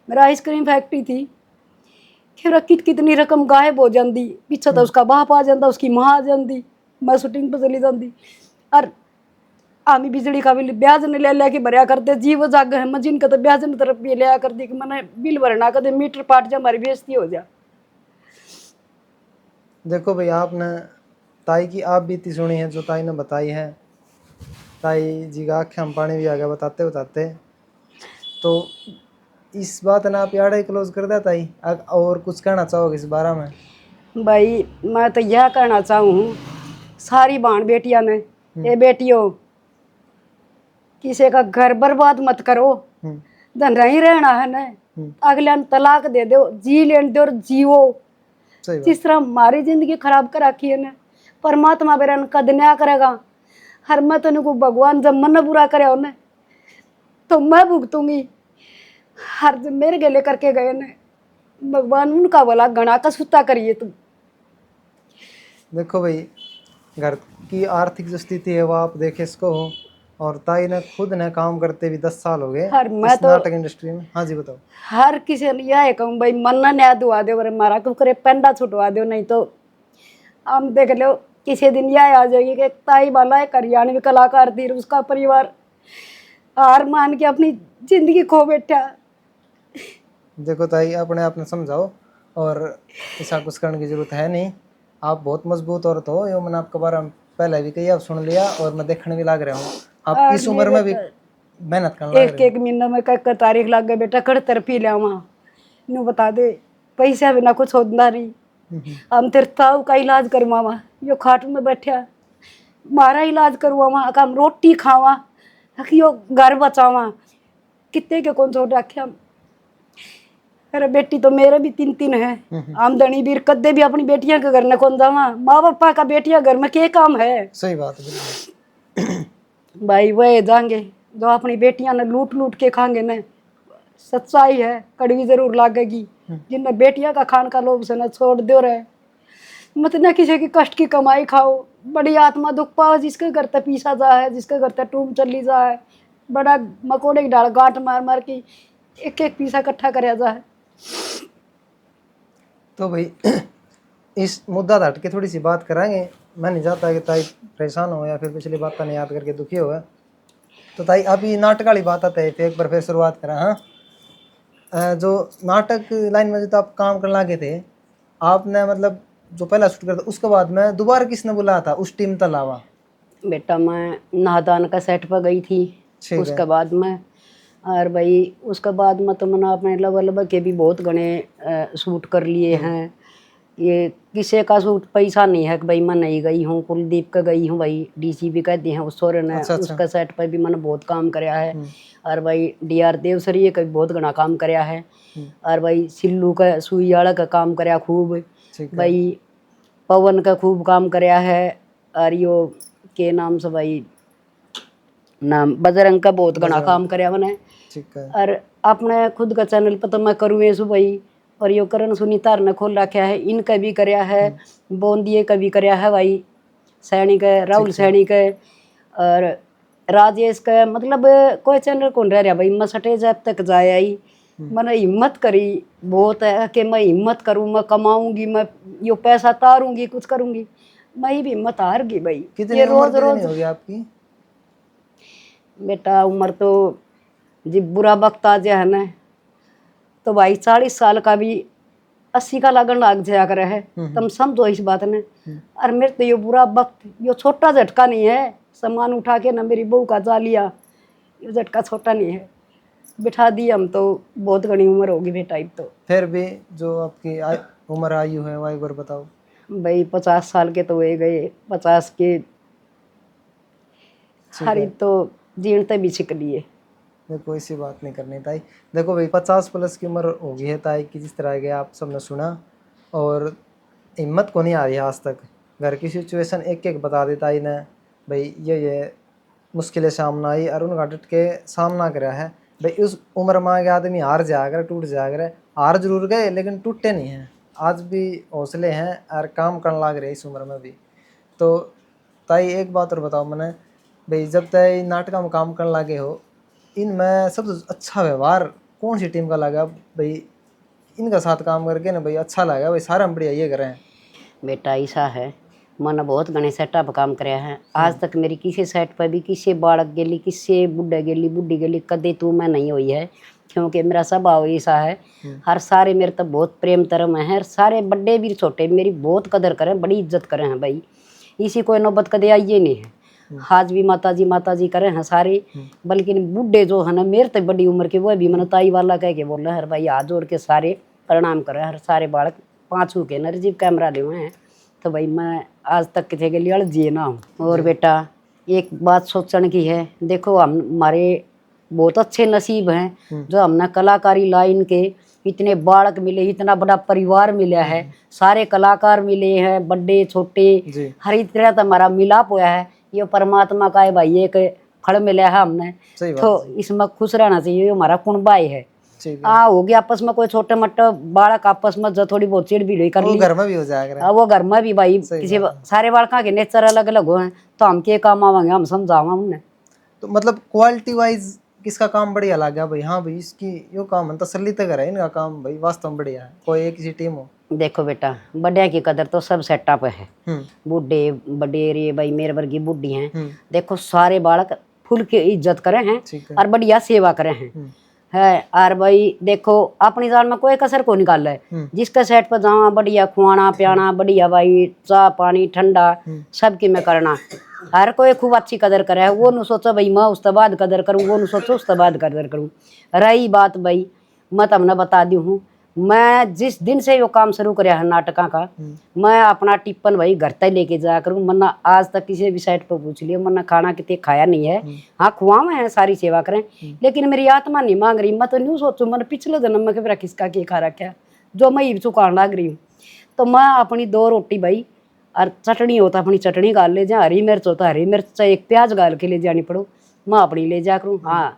मेरा आइसक्रीम फैक्ट्री थी, फिर कितनी रकम गायब हो जाती, पीछे तो उसका बाप आ जाता, उसकी माँ आ जाती, मैं शूटिंग पर चली जाती। और आमी बिजली का बिल ब्याज ने ले लेके भरया करते, जीव जाग है मैं जिनका तो ब्याज ने तरफ भी लिया कर दी कि मैंने बिल भरना कर दे, मीटर पाट जा हमारी बेइज्जती हो जा। देखो भाई आपने ताई की आप बीती सुनी है जो ताई ने बताई है, ताई जी का आँखें हम पानी भी आ गया बताते बताते। तो इस बात ने आप यार क्लोज कर दिया ताई, और कुछ कहना चाहोगे इस बारे में? भाई मैं तो यह कहना चाहूँ सारी बहन बेटियां ने, ये बेटियों किसी का घर बर्बाद मत करो, धन नहीं रहना है न, अगले तलाक दे दो, जी लेन दो और जीवो। जिस तरह हमारी जिंदगी खराब कर रखी है न, परमात्मा बेरन कद न्याय करेगा। हर मैं तो को भगवान जब मन बुरा करे हो न तो मैं भुगतूंगी, हर जब मेरे गले करके गए न भगवान उनका भला गणा का सुता करिए तुम। देखो भाई घर की आर्थिक जो स्थिति है वो आप देखे इसको हो, और ताई ने खुद ने काम करते भी 10 साल हो गए इस नाटक इंडस्ट्री में। हाँ जी बताओ। हर किसी ने यह कहूँ भाई मन ना न्याय दुआ दो, अरे मारा क्यों करे पेंडा छुटवा दो, नहीं तो हम देख लो किसी दिन यह आ जाएगी कि ताई वाला एक हरियाणवी कलाकार थी, उसका परिवार हार मान के अपनी जिंदगी खो बैठा। देखो ताई अपने आप ने समझाओ, और ऐसा कुछ करने की जरूरत है नहीं, आप बहुत मजबूत औरत हो, ये मैंने आपके बारे में पहले भी कही, आप सुन लिया और मैं देखने भी लग रहा हूँ। आप इस उम्र में भी मेहनत करना, एक महीना में कई तारीख लग गए बेटा, कड़ तरफी ले नू बता दे पैसा बिना कुछ होता नहीं। हम तेरे ताऊ का इलाज करवावा, यो खाट में बैठा मारा इलाज करवावा, हम रोटी खावा, यो घर बचावा, कितने के कौन छोड़ रखे हम। अरे बेटी तो मेरे भी 3-3 है, आमदनी भी कदे भी अपनी बेटियां के घर में कौन जावा, माँ बापा का बेटियां घर में क्या काम है। सही बात है भाई वह जाएंगे जो अपनी बेटियां ने लूट लूट के खाएंगे न, सच्चाई है कड़वी जरूर लागेगी। जिनने बेटियां का खान का लोभ से न छोड़ दो रहे, मत न किसी की कष्ट की कमाई खाओ, बड़ी आत्मा दुख पाओ, जिसके घर तक पीसा जा है, जिसके घर तक टूम चली जा है, बड़ा मकोड़े की डाल गांठ मार मार के एक एक पीसा इकट्ठा कराया जा है। तो भाई इस मुद्दा हट के थोड़ी सी बात कराएंगे। मैं नहीं चाहता कि ताई परेशान हो या फिर पिछली बात ने याद करके दुखी हो। तो ताई अभी नाटक वाली बात आते है, एक बार फिर शुरुआत करें। हाँ जो नाटक लाइन में जो आप काम करने लगे थे, आपने मतलब जो पहला शूट करता उसके बाद में दोबारा किसने बुलाया था उस टीम के अलावा? बेटा मैं नादान का सेट पर गई थी, उसके बाद में, और भाई उसके बाद में तो मैंने अपने लगभग के भी बहुत घने शूट कर लिए हैं। ये किसी का शूट पैसा नहीं है कि भाई मैं नहीं गई हूँ, कुलदीप का गई हूँ भाई, डीसीपी कहते हैं उस सोरे ने, उसका सेट पर भी मैंने बहुत काम कराया है। और भाई डीआर देवसरिये का भी बहुत घना काम कराया है। और भाई सिल्लू का सुई वाला का काम कराया खूब, भाई पवन का खूब काम कराया है। और यो के नाम से भाई नाम बजरंग का बहुत घना काम कराया मैंने। और अपने खुद का चैनल पर तो मैं करूँ सु भाई, और यो करण सुनीतार ने खोल रखा है, इनका भी कराया है, बोंदिए का भी कराया है भाई, सैनिक है, राहुल सैनिक है, और राजेश का, मतलब कोई चैनल कौन रह रहा भाई, मैं सटे जब तक जाए आई मैंने हिम्मत करी बहुत है कि मैं हिम्मत करूं, मैं कमाऊंगी, मैं यो पैसा तारूंगी, कुछ करूंगी। मैं भी हिम्मत हार गई भाई। कितनी ये उम्र रोज रोज कितनी होगी आपकी? बेटा उम्र तो जब बुरा वक्त आ जाए है ना तो भाई 40 साल का भी 80 का लगन लग जाया करे है। तुम समझो इस बात ने। और मेरे तो ये बुरा वक्त यो छोटा झटका नहीं है, सामान उठा के ना मेरी बहू का जा लिया, ये झटका छोटा नहीं है। बिठा दी हम तो बहुत घनी उम्र होगी बेटा। अब तो फिर भी जो आपकी उम्र आयु है वो एक बार बताओ। भाई 50 साल के तो हो गए, 50 के हरी तो जीणते भी छिक लिए। देखो ऐसी बात नहीं करनी ताई। देखो भाई 50+ की उम्र होगी है ताई की, जिस तरह के आप सबने सुना, और हिम्मत को नहीं आ रही है आज तक। घर की सिचुएशन एक एक बता दी ताई ने, भाई ये मुश्किलें सामना आई और उनका डट के सामना करा है। भाई उस उम्र में आगे आदमी हार जाकर टूट जाकर, हार जरूर गए लेकिन टूटे नहीं हैं, आज भी हौसले हैं और काम करने लग रहे इस उम्र में भी। तो ताई एक बात और बताओ मैंने, भाई जब तक नाटक में काम करने लगे हो, इनमें सबसे अच्छा व्यवहार कौन सी टीम का लगा भाई? इनका साथ काम करके ना भाई अच्छा लगा भाई, सारा हम बढ़िया ये करें। बेटा ऐसा है, मैंने बहुत घने सेटअप काम कराया है। आज तक मेरी किसी सेट पर भी किसी बालक गेली, किसी बुढ़े गेली, बुढ़ी गेली कदे तू मैं नहीं हुई है, क्योंकि मेरा स्वभाव ऐसा है। हर सारे मेरे तो बहुत प्रेम तरम है, सारे बड़े भी छोटे मेरी बहुत कदर करें, बड़ी इज्जत करें हैं भाई। इसी कोई नौबत कदे आइए नहीं है। आज भी माता जी करे हैं सारे, बल्कि बुढ़े जो है ना मेरे तो बड़ी उम्र के, वो भी मैंने ताई वाला कह के बोल रहे हर भाई हाथ जोड़ के सारे प्रणाम करे। हर सारे बालक 5 के नरजीव कैमरा ले हुए हैं, तो भाई मैं आज तक किसी के लिए अलझिए ना हूँ। और बेटा एक बात सोचने की है, देखो हम हमारे बहुत अच्छे नसीब हैं जो हमने कलाकारी लाइन के इतने बालक मिले, इतना बड़ा परिवार मिला है, सारे कलाकार मिले हैं, बड़े छोटे हर तरह का हमारा मिलाप हुआ है। ये परमात्मा का है भाई, एक फल मिला है हमने, तो इसमें खुश रहना चाहिए। ये हमारा कुंबाई है। हो गया आपस में कोई छोटे मोटे बालक आपस में जो थोड़ी बहुत चिड़ भी कर ली, घर में भी हो जाएगा। वो घर में भी भाई किसी सारे बालका के नेचर अलग अलग हो हैं, तो हम के काम आवांगे, हम समझावा उन्हें। तो मतलब क्वालिटी वाइज किसका काम बढ़िया लगा भाई? हाँ भाई इसकी यो काम तसल्ली तक है, इनका काम भाई वास्तव में बढ़िया है, कोई एक ही टीम हो। देखो बेटा बड़े की कदर तो सब सेटअप है, बूढ़े बडेरे भाई मेरे वर्गी बुढ़ी हैं, देखो सारे बालक फुल के इज्जत करे हैं और बढ़िया सेवा करे हैं है। और भाई देखो अपनी जान में कोई कसर को निकाल है, जिसका सेट पर जावा बढ़िया खुआना पियाना, बढ़िया भाई चाय पानी ठंडा सबकी में करना। हर कोई खूब अच्छी कदर करे है, वो न सोचो भाई मैं उसके बाद कदर करूँ, वो न सोचो उसके बाद कदर करूँ। रही बात भाई मैं तुमने बता दी हूँ, मैं जिस दिन से वो काम शुरू कराया है नाटका का, मैं अपना टिप्पण भाई घर तक लेके जाया करूँ। मन्ना आज तक किसी भी साइड पर पूछ लियो, मन्ना खाना कितने खाया नहीं है, हाँ खुआवे हैं सारी सेवा करें, लेकिन मेरी आत्मा नहीं मांग रही। मैं तो न्यू सोचूं मैंने पिछले जन्म में फिर किसका के खा रखा जो मैं चुकान लग रही हूँ। तो मैं अपनी 2 रोटी भाई और चटनी होता अपनी चटनी गाल ले जा, हरी मिर्च होता हरी मिर्च, चाहे एक प्याज गाल के ले जानी पड़ो मैं अपनी ले जा करूँ। हाँ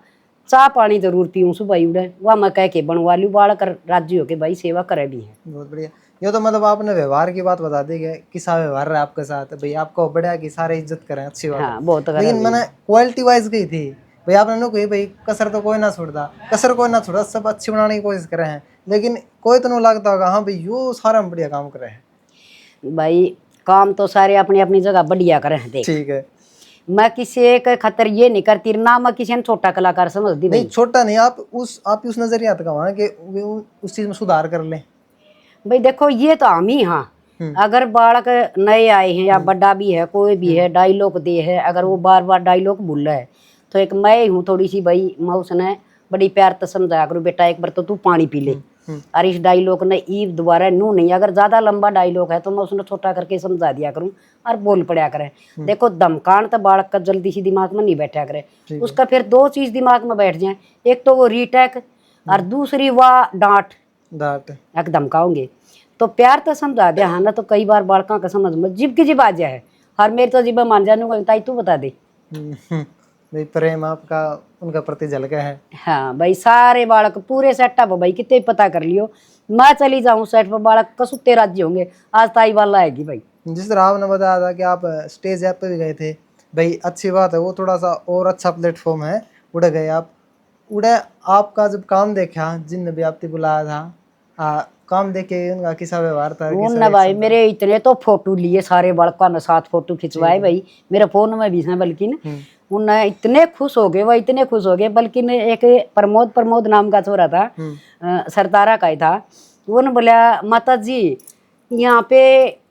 चाह पानी जरूर पीऊँ सुबह उड़े, वह मैं कह के बनवा लूँ, बाढ़ कर राजी होके भाई सेवा करे भी है। बहुत बढ़िया। ये तो मतलब आपने व्यवहार की बात बता दी है, किसा व्यवहार रहा आपके साथ भाई, आपको बढ़िया की सारे इज्जत करें, अच्छी बात हाँ, बहुत। लेकिन मैंने क्वालिटी वाइज गई थी भाई, आपने नो कही भाई कसर तो कोई ना छोड़ता, कसर कोई ना छोड़ा, सब अच्छी बनाने की कोशिश करे हैं, लेकिन कोई तो नहीं लगता होगा हाँ भाई यो सारा बढ़िया काम करे हैं। भाई काम तो सारे अपनी अपनी जगह बढ़िया करे हैं। देख ठीक है, मैं किसी के खतर ये नहीं करती ना, मैं किसी ने छोटा कलाकार समझ दी नहीं छोटा नहीं, आप उस नजरिया तक वहां के उस चीज में सुधार कर ले भाई। देखो ये तो हम ही, हाँ अगर बालक नए आए हैं या बड़ा भी है कोई भी है डायलॉग दे है, अगर वो बार बार डायलॉग भूल रहा है तो एक मैं हूँ थोड़ी सी भाई, मैं उसने बड़ी प्यार तो समझाया करूँ बेटा एक बार तो तू पानी पी ले, और इस डायलॉग ने ईद दोबारा नू नहीं, अगर ज्यादा लंबा डायलॉग है तो मैं उसने छोटा करके समझा दिया करूँ और बोल पड़ा करे। देखो धमकान तो बालक का जल्दी सी दिमाग में नहीं बैठा करे, उसका फिर 2 चीज दिमाग में बैठ जाए, एक तो वो रीटेक और दूसरी वाह डांट एक धमकाओगे तो प्यार तो समझा दिया। हाँ ना तो कई बार बालका का समझ में जिब की जिब आ जाए, और मेरे तो जिब मान जानूंगा ताई तू बता दे भाई प्रेम आपका उनका प्रति झलका है। हाँ भाई सारे बालक पूरे सेटअप भाई कितने पता कर लियो, मैं चली जाऊँ सेट पर बालक कसुत्ते राज्य होंगे, आज ताई वाला आएगी भाई। जिस तरह आपने बताया था कि आप स्टेज ऐप पे भी गए थे भाई, अच्छी बात है, वो थोड़ा सा और अच्छा प्लेटफॉर्म है, उड़ गए आप उड़े आपका जब काम देखा, जिन भी आपने बुलाया था, काम देख के उनका कैसा व्यवहार था? उन भाई मेरे इतने तो फोटो लिए सारे बड़का ने, साथ फोटो खिंचवाए भाई, मेरे फोन में भी है बल्कि उन इतने खुश हो गए, वह इतने खुश हो गए। बल्कि एक प्रमोद नाम का छोरा था, सरदारा का ही था, वो ने बोला माता जी यहाँ पे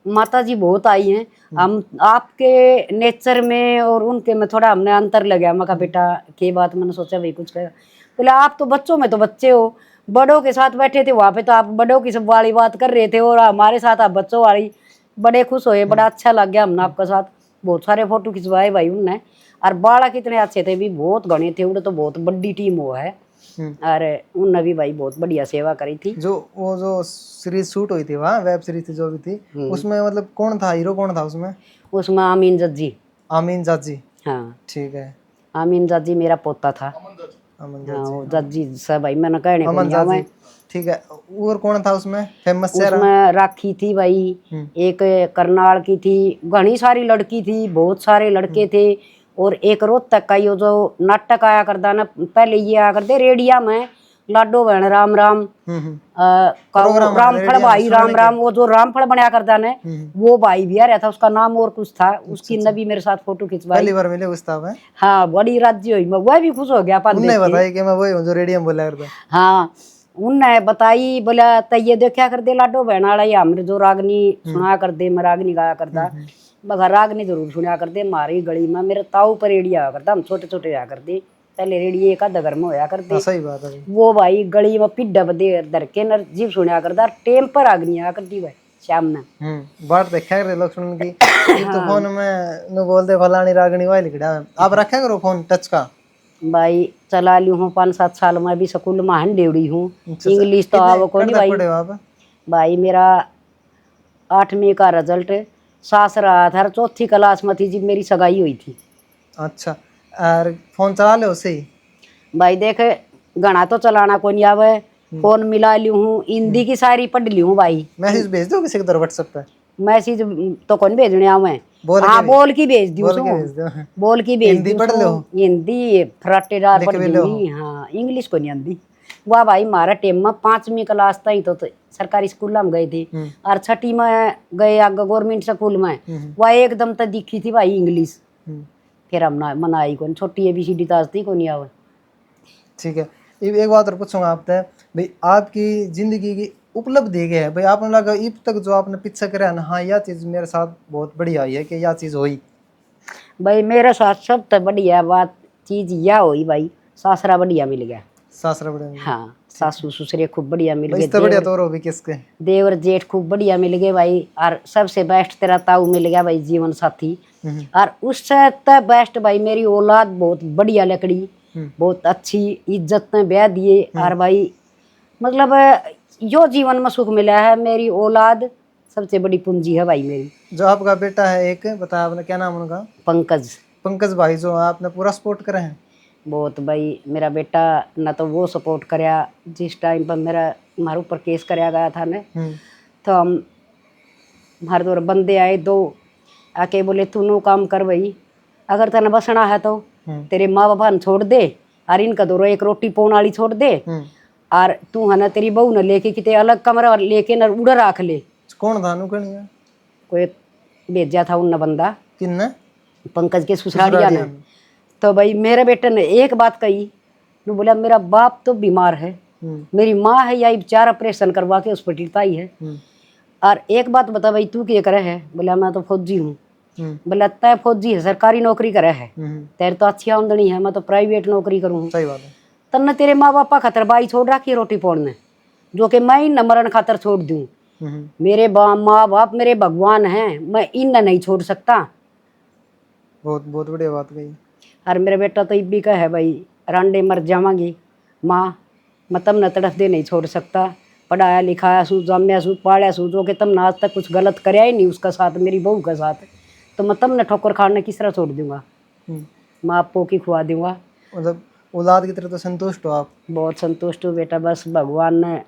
माता जी बहुत आई हैं, हम आपके नेचर में और उनके में थोड़ा हमने अंतर लगा। मैं कहा बेटा के बात, मैंने सोचा भाई कुछ कहा। बोले आप तो बच्चों में तो बच्चे हो, बड़ों के साथ बैठे थे वहाँ पे तो आप बड़ों की सब वाली बात कर रहे थे और हमारे साथ आप बच्चों वाली। बड़े खुश हुए, बड़ा अच्छा लग गया हमने आपके साथ। बहुत सारे फोटो खिंचवाए भाई उनने, और बाड़ा कितने अच्छे थे भी, बहुत घने थे उड़े, तो बहुत बड़ी टीम वो है। और उनने भी भाई बहुत बढ़िया सेवा करी थी। जो सीरीज शूट हुई थी वहाँ, वेब सीरीज थी जो भी थी, उसमें मतलब कौन था हीरो, कौन था उसमें? उसमें आमीन जज्जी। आमीन जज्जी, हाँ ठीक है। आमीन जज्जी मेरा पोता था। अमन हाँ वो जज्जी सब भाई मैंने कहने को नहीं मैं। ठीक है। और कौन था उसमें फेमस चेहरा? उसमें राखी थी भाई, एक करनाल की थी, घनी सारी लड़की थी, बहुत सारे लड़के थे। और एक रोहतक का ये जो नाटक आया करता ना पहले, ये आया करते रेडिया में, लाडो बहन राम राम, रामफल भाई राम राम, वो जो रामफल बनाया करता ने, वो भाई भी आ रहा था, उसका नाम और कुछ था। उसकी नबी मेरे साथ फोटो खिंचवाई, पहली बार मिले उस्ताद में। हाँ बड़ी राज्य हुई, मैं वह भी खुश हो गया। उन्होंने बताया कि मैं वही हूँ जो रेडियम बोला करता। हाँ उनने बताई, बोला तो ये देखा कर दे लाडो बहन वाला, या हमने जो रागनी सुना कर दे, मैं रागनी गाया करता, मगर रागनी जरूर सुना कर दे। हमारी गली में मेरे ताऊ पर रेडियो आया करता, हम छोटे छोटे आया करते पहले, रेडियो एक आधा घर में होया करते। सही बात है। वो भाई गली में पिड्डा बदे धर के न जीव सुना करता, टेम पर रागनी आया करती भाई शाम में। बात देखा कर लोग सुन की तो फोन में न बोलते फलानी रागनी वाली लिखड़ा। आप रखा करो फोन टच का? भाई चला ली हूँ 5-7 साल में, भी स्कूल में हन डेवड़ी हूँ। इंग्लिश तो आवो को नहीं भाई। भाई मेरा 8वीं का रिजल्ट सास रहा था, 4थी क्लास में थी जब मेरी सगाई हुई थी। अच्छा, और फोन चला ले उसे ही? भाई देख घना तो चलाना को नहीं आवे, फोन मिला ली हूँ, हिंदी की सारी पढ़ ली हूँ भाई। मैसेज भेज दो किसी के व्हाट्सएप पे? मैसेज तो कौन भेजने आऊँ मैं, हाँ बोल की भेज दी, बोल की भेज दी। हिंदी फराटेदार पढ़ ली, हाँ इंग्लिश को नहीं आती। वाह भाई हमारा टाइम में 5वीं क्लास तक तो सरकारी स्कूल में गए थे, और 6ठी में गए आगे गवर्नमेंट स्कूल में, वह एकदम तो दिखी थी भाई इंग्लिश। फिर हम ना मनाई कौन, छोटी ABCD ताजती को नहीं आवे। ठीक है, एक बात और पूछूंगा आपसे भाई, आपकी जिंदगी की उपलब्धि क्या है भाई? आपने लगा अब तक जो आपने पीछा करा है ना, हाँ यह चीज मेरे साथ बहुत बढ़िया हुई है, कि यह चीज हुई? भाई मेरे साथ सब तो बढ़िया बात चीज यह हुई भाई, सासरा बढ़िया मिल गया। सासरा बढ़िया? हाँ सासू ससुरे खूब बढ़िया मिल गए। इससे बढ़िया तो और भी किसके? देवर जेठ खूब बढ़िया मिल गए भाई, और सबसे बेस्ट तेरा ताऊ मिल गया भाई, जीवन साथी। और उससे तो बेस्ट भाई मेरी औलाद बहुत बढ़िया लकड़ी, बहुत अच्छी इज्जत में ब्याह दिए। और भाई मतलब जो जीवन में सुख मिला है, मेरी औलाद सबसे बड़ी पूंजी है भाई मेरी। जो आपका बेटा है एक, बताया आपने, क्या नाम उनका? पंकज। पंकज भाई, जो आपने पूरा सपोर्ट करे हैं? बहुत भाई, मेरा बेटा ना तो वो सपोर्ट कराया जिस टाइम पर मेरा हमारे ऊपर केस कराया गया था ना, तो हम हमारे दो बंदे आए, 2 आके बोले तू नो काम कर भाई, अगर तेने बसना है तो तेरे माँ बापा ने छोड़ दे, और इनका दो एक रोटी पौन वाली छोड़ दे, और तू है ना तेरी बहू ने लेके कितने अलग कमरा लेके न उड़ा रख ले। कौन था? नुकनिया कोई भेजा था उन बंदा। किन्ने? पंकज के ससुरालिया ने। तो भाई मेरे बेटे ने एक बात कही, नु बोला मेरा बाप तो बीमार है, मेरी माँ है या 4 ऑपरेशन करवा के हॉस्पिटल आई है, और एक बात बता भाई तू क्या करे है? बोला मैं तो फौजी हूँ। बोला तय फौजी है, सरकारी नौकरी करे है, तेरे तो अच्छी आमदनी है, मैं तो प्राइवेट नौकरी करूँ। सही बात है। तन्ने तेरे माँ बापा खातर बाई छोड़ रखी रोटी पोड़ने, जो कि मैं इन मरण खातर छोड़ दूँ। मेरे माँ बाप मेरे भगवान हैं, मैं इन नहीं छोड़ सकता। बहुत बहुत बढ़िया बात कही। और मेरा बेटा तो इब्बी का है भाई, रांडे मर जावांगी माँ, मैं तम न तड़फ दे नहीं छोड़ सकता। पढ़ाया लिखाया सू, जाम्या सू, पाड़ा सू, जो कि तम आज तक कुछ गलत कराया ही नहीं उसका साथ, मेरी बहू का साथ, तो मैं तम न ठोकर खाने किस तरह छोड़ दूंगा, मैं आपको की खुआ दूंगा। मतलब औलाद की तरह तो संतुष्ट हो आप? बहुत संतुष्ट हूँ बेटा, बस भगवान ने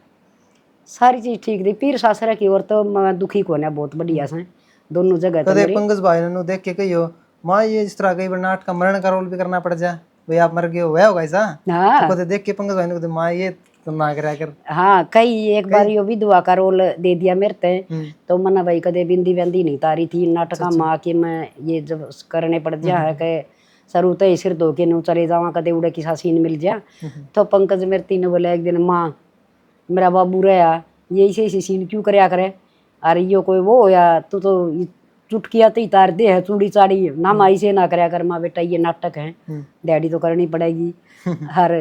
सारी चीज ठीक दी। पीर सासरा की ओर तो मैं दुखी को ना, बहुत बढ़िया से दोनों जगह। कदे पंकज भाई ने देख के कहियो माँ ये इस तरह कई बार नाटक का मरण का रोल भी करना पड़ जाए? भाई आप मर गए हो, वह होगा ऐसा। हाँ तो देख के पंकज भाई ने माँ ये तो ना करा कर। हाँ कई एक बार यो विधवा का रोल दे दिया मेरे ते, तो मना भाई कदे बिंदी बिंदी नहीं तारी थी नाटका माँ के मैं ये जब करने पड़ जा है के सरू तो सिर धो के नू चले जावा कदे उड़े किसा सीन मिल जा। तो पंकज मेरे तीन बोले एक दिन माँ मेरा बाबू रहा ये ऐसे सीन क्यों करया करे, अरे यो कोई वो होया तू तो चुटकिया तो तार दे है चूड़ी चाड़ी ना माँ ऐसे ना करया कर माँ बेटा ये नाटक है डैडी तो करनी पड़ेगी। हर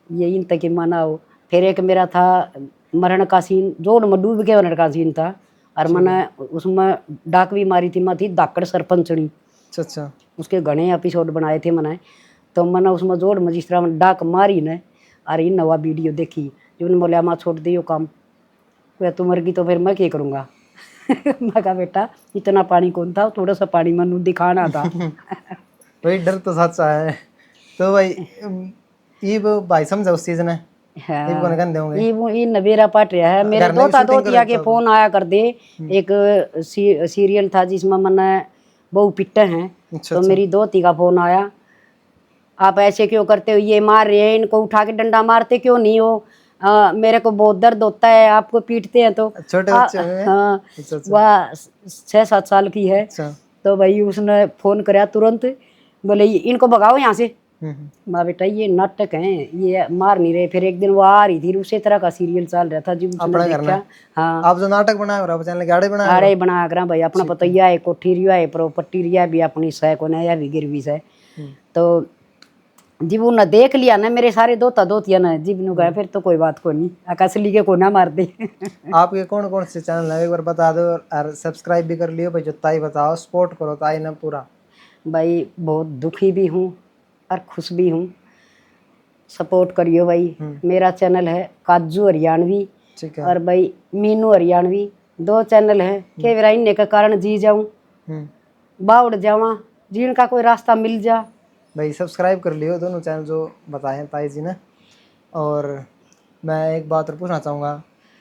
ये इन तक माना हो। फिर एक मेरा था मरण का सीन जोड़ में डूब के मरण का सीन था और मैंने उसमें डाक भी मारी थी मैं थी दाकड़ सरपंचनी। अच्छा उसके घने एपिसोड बनाए थे मैंने, तो मैंने उसमें जोड़ में जिस तरह डाक मारी ने और इन नवा वीडियो देखी जो उन्होंने बोला माँ छोड़ दियो काम, वह तुम मर गई तो फिर मैं क्या करूँगा। मैं कहा बेटा इतना पानी कौन था थोड़ा सा पानी मनु दिखाना था। वही डर तो सच्चा है। तो भाई ये भाई समझा उस चीज ने ये नवेरा पाट रहा है मेरे दो तिया के फोन आया कर दे। एक सीरियल था जिसमें मैंने बहु पिट्टे हैं। तो मेरी दोती का फोन आया आप ऐसे क्यों करते हो ये मार रहे हैं इनको उठा के डंडा मारते क्यों नहीं हो, मेरे को बहुत दर्द होता है आपको पीटते हैं तो छोटे बच्चे हैं। हाँ वह 6-7 साल की है। तो भाई उसने फोन कराया तुरंत बोले इनको भगाओ यहाँ से। माँ बेटा ये नाटक है ये मार नहीं रहे। फिर एक दिन वो आ रही थी उसी तरह का सीरियल चल रहा था जी उसने देखा। हाँ आप जो नाटक बनाया आड़े बना कर भाई अपना पता ही है कोठी रिया है प्रॉपर्टी रिया भी अपनी सह को नया भी गिरवी से। तो जी वो न देख लिया ना मेरे सारे दोतिया ना जी नु गए फिर तो कोई बात को नहीं आकाशली के को ना मार दे। आपके कौन कौन से चैनल है एक बार बता दो और सब्सक्राइब भी कर लियो भाई जो ताई बताओ सपोर्ट करो ताई ना पूरा। भाई बहुत दुखी भी हूँ और खुश भी हूँ सपोर्ट करियो भाई। मेरा चैनल है काजू हरियाणवी और भाई मीनू हरियाणवी 2 चैनल है के विराइने के कारण जी जाऊँ बाउड़ जावा जीण का कोई रास्ता मिल जा भाई सब्सक्राइब कर लियो दोनों चैनल जो बताए ताई जी ने। और मैं एक बात और पूछना चाहूँगा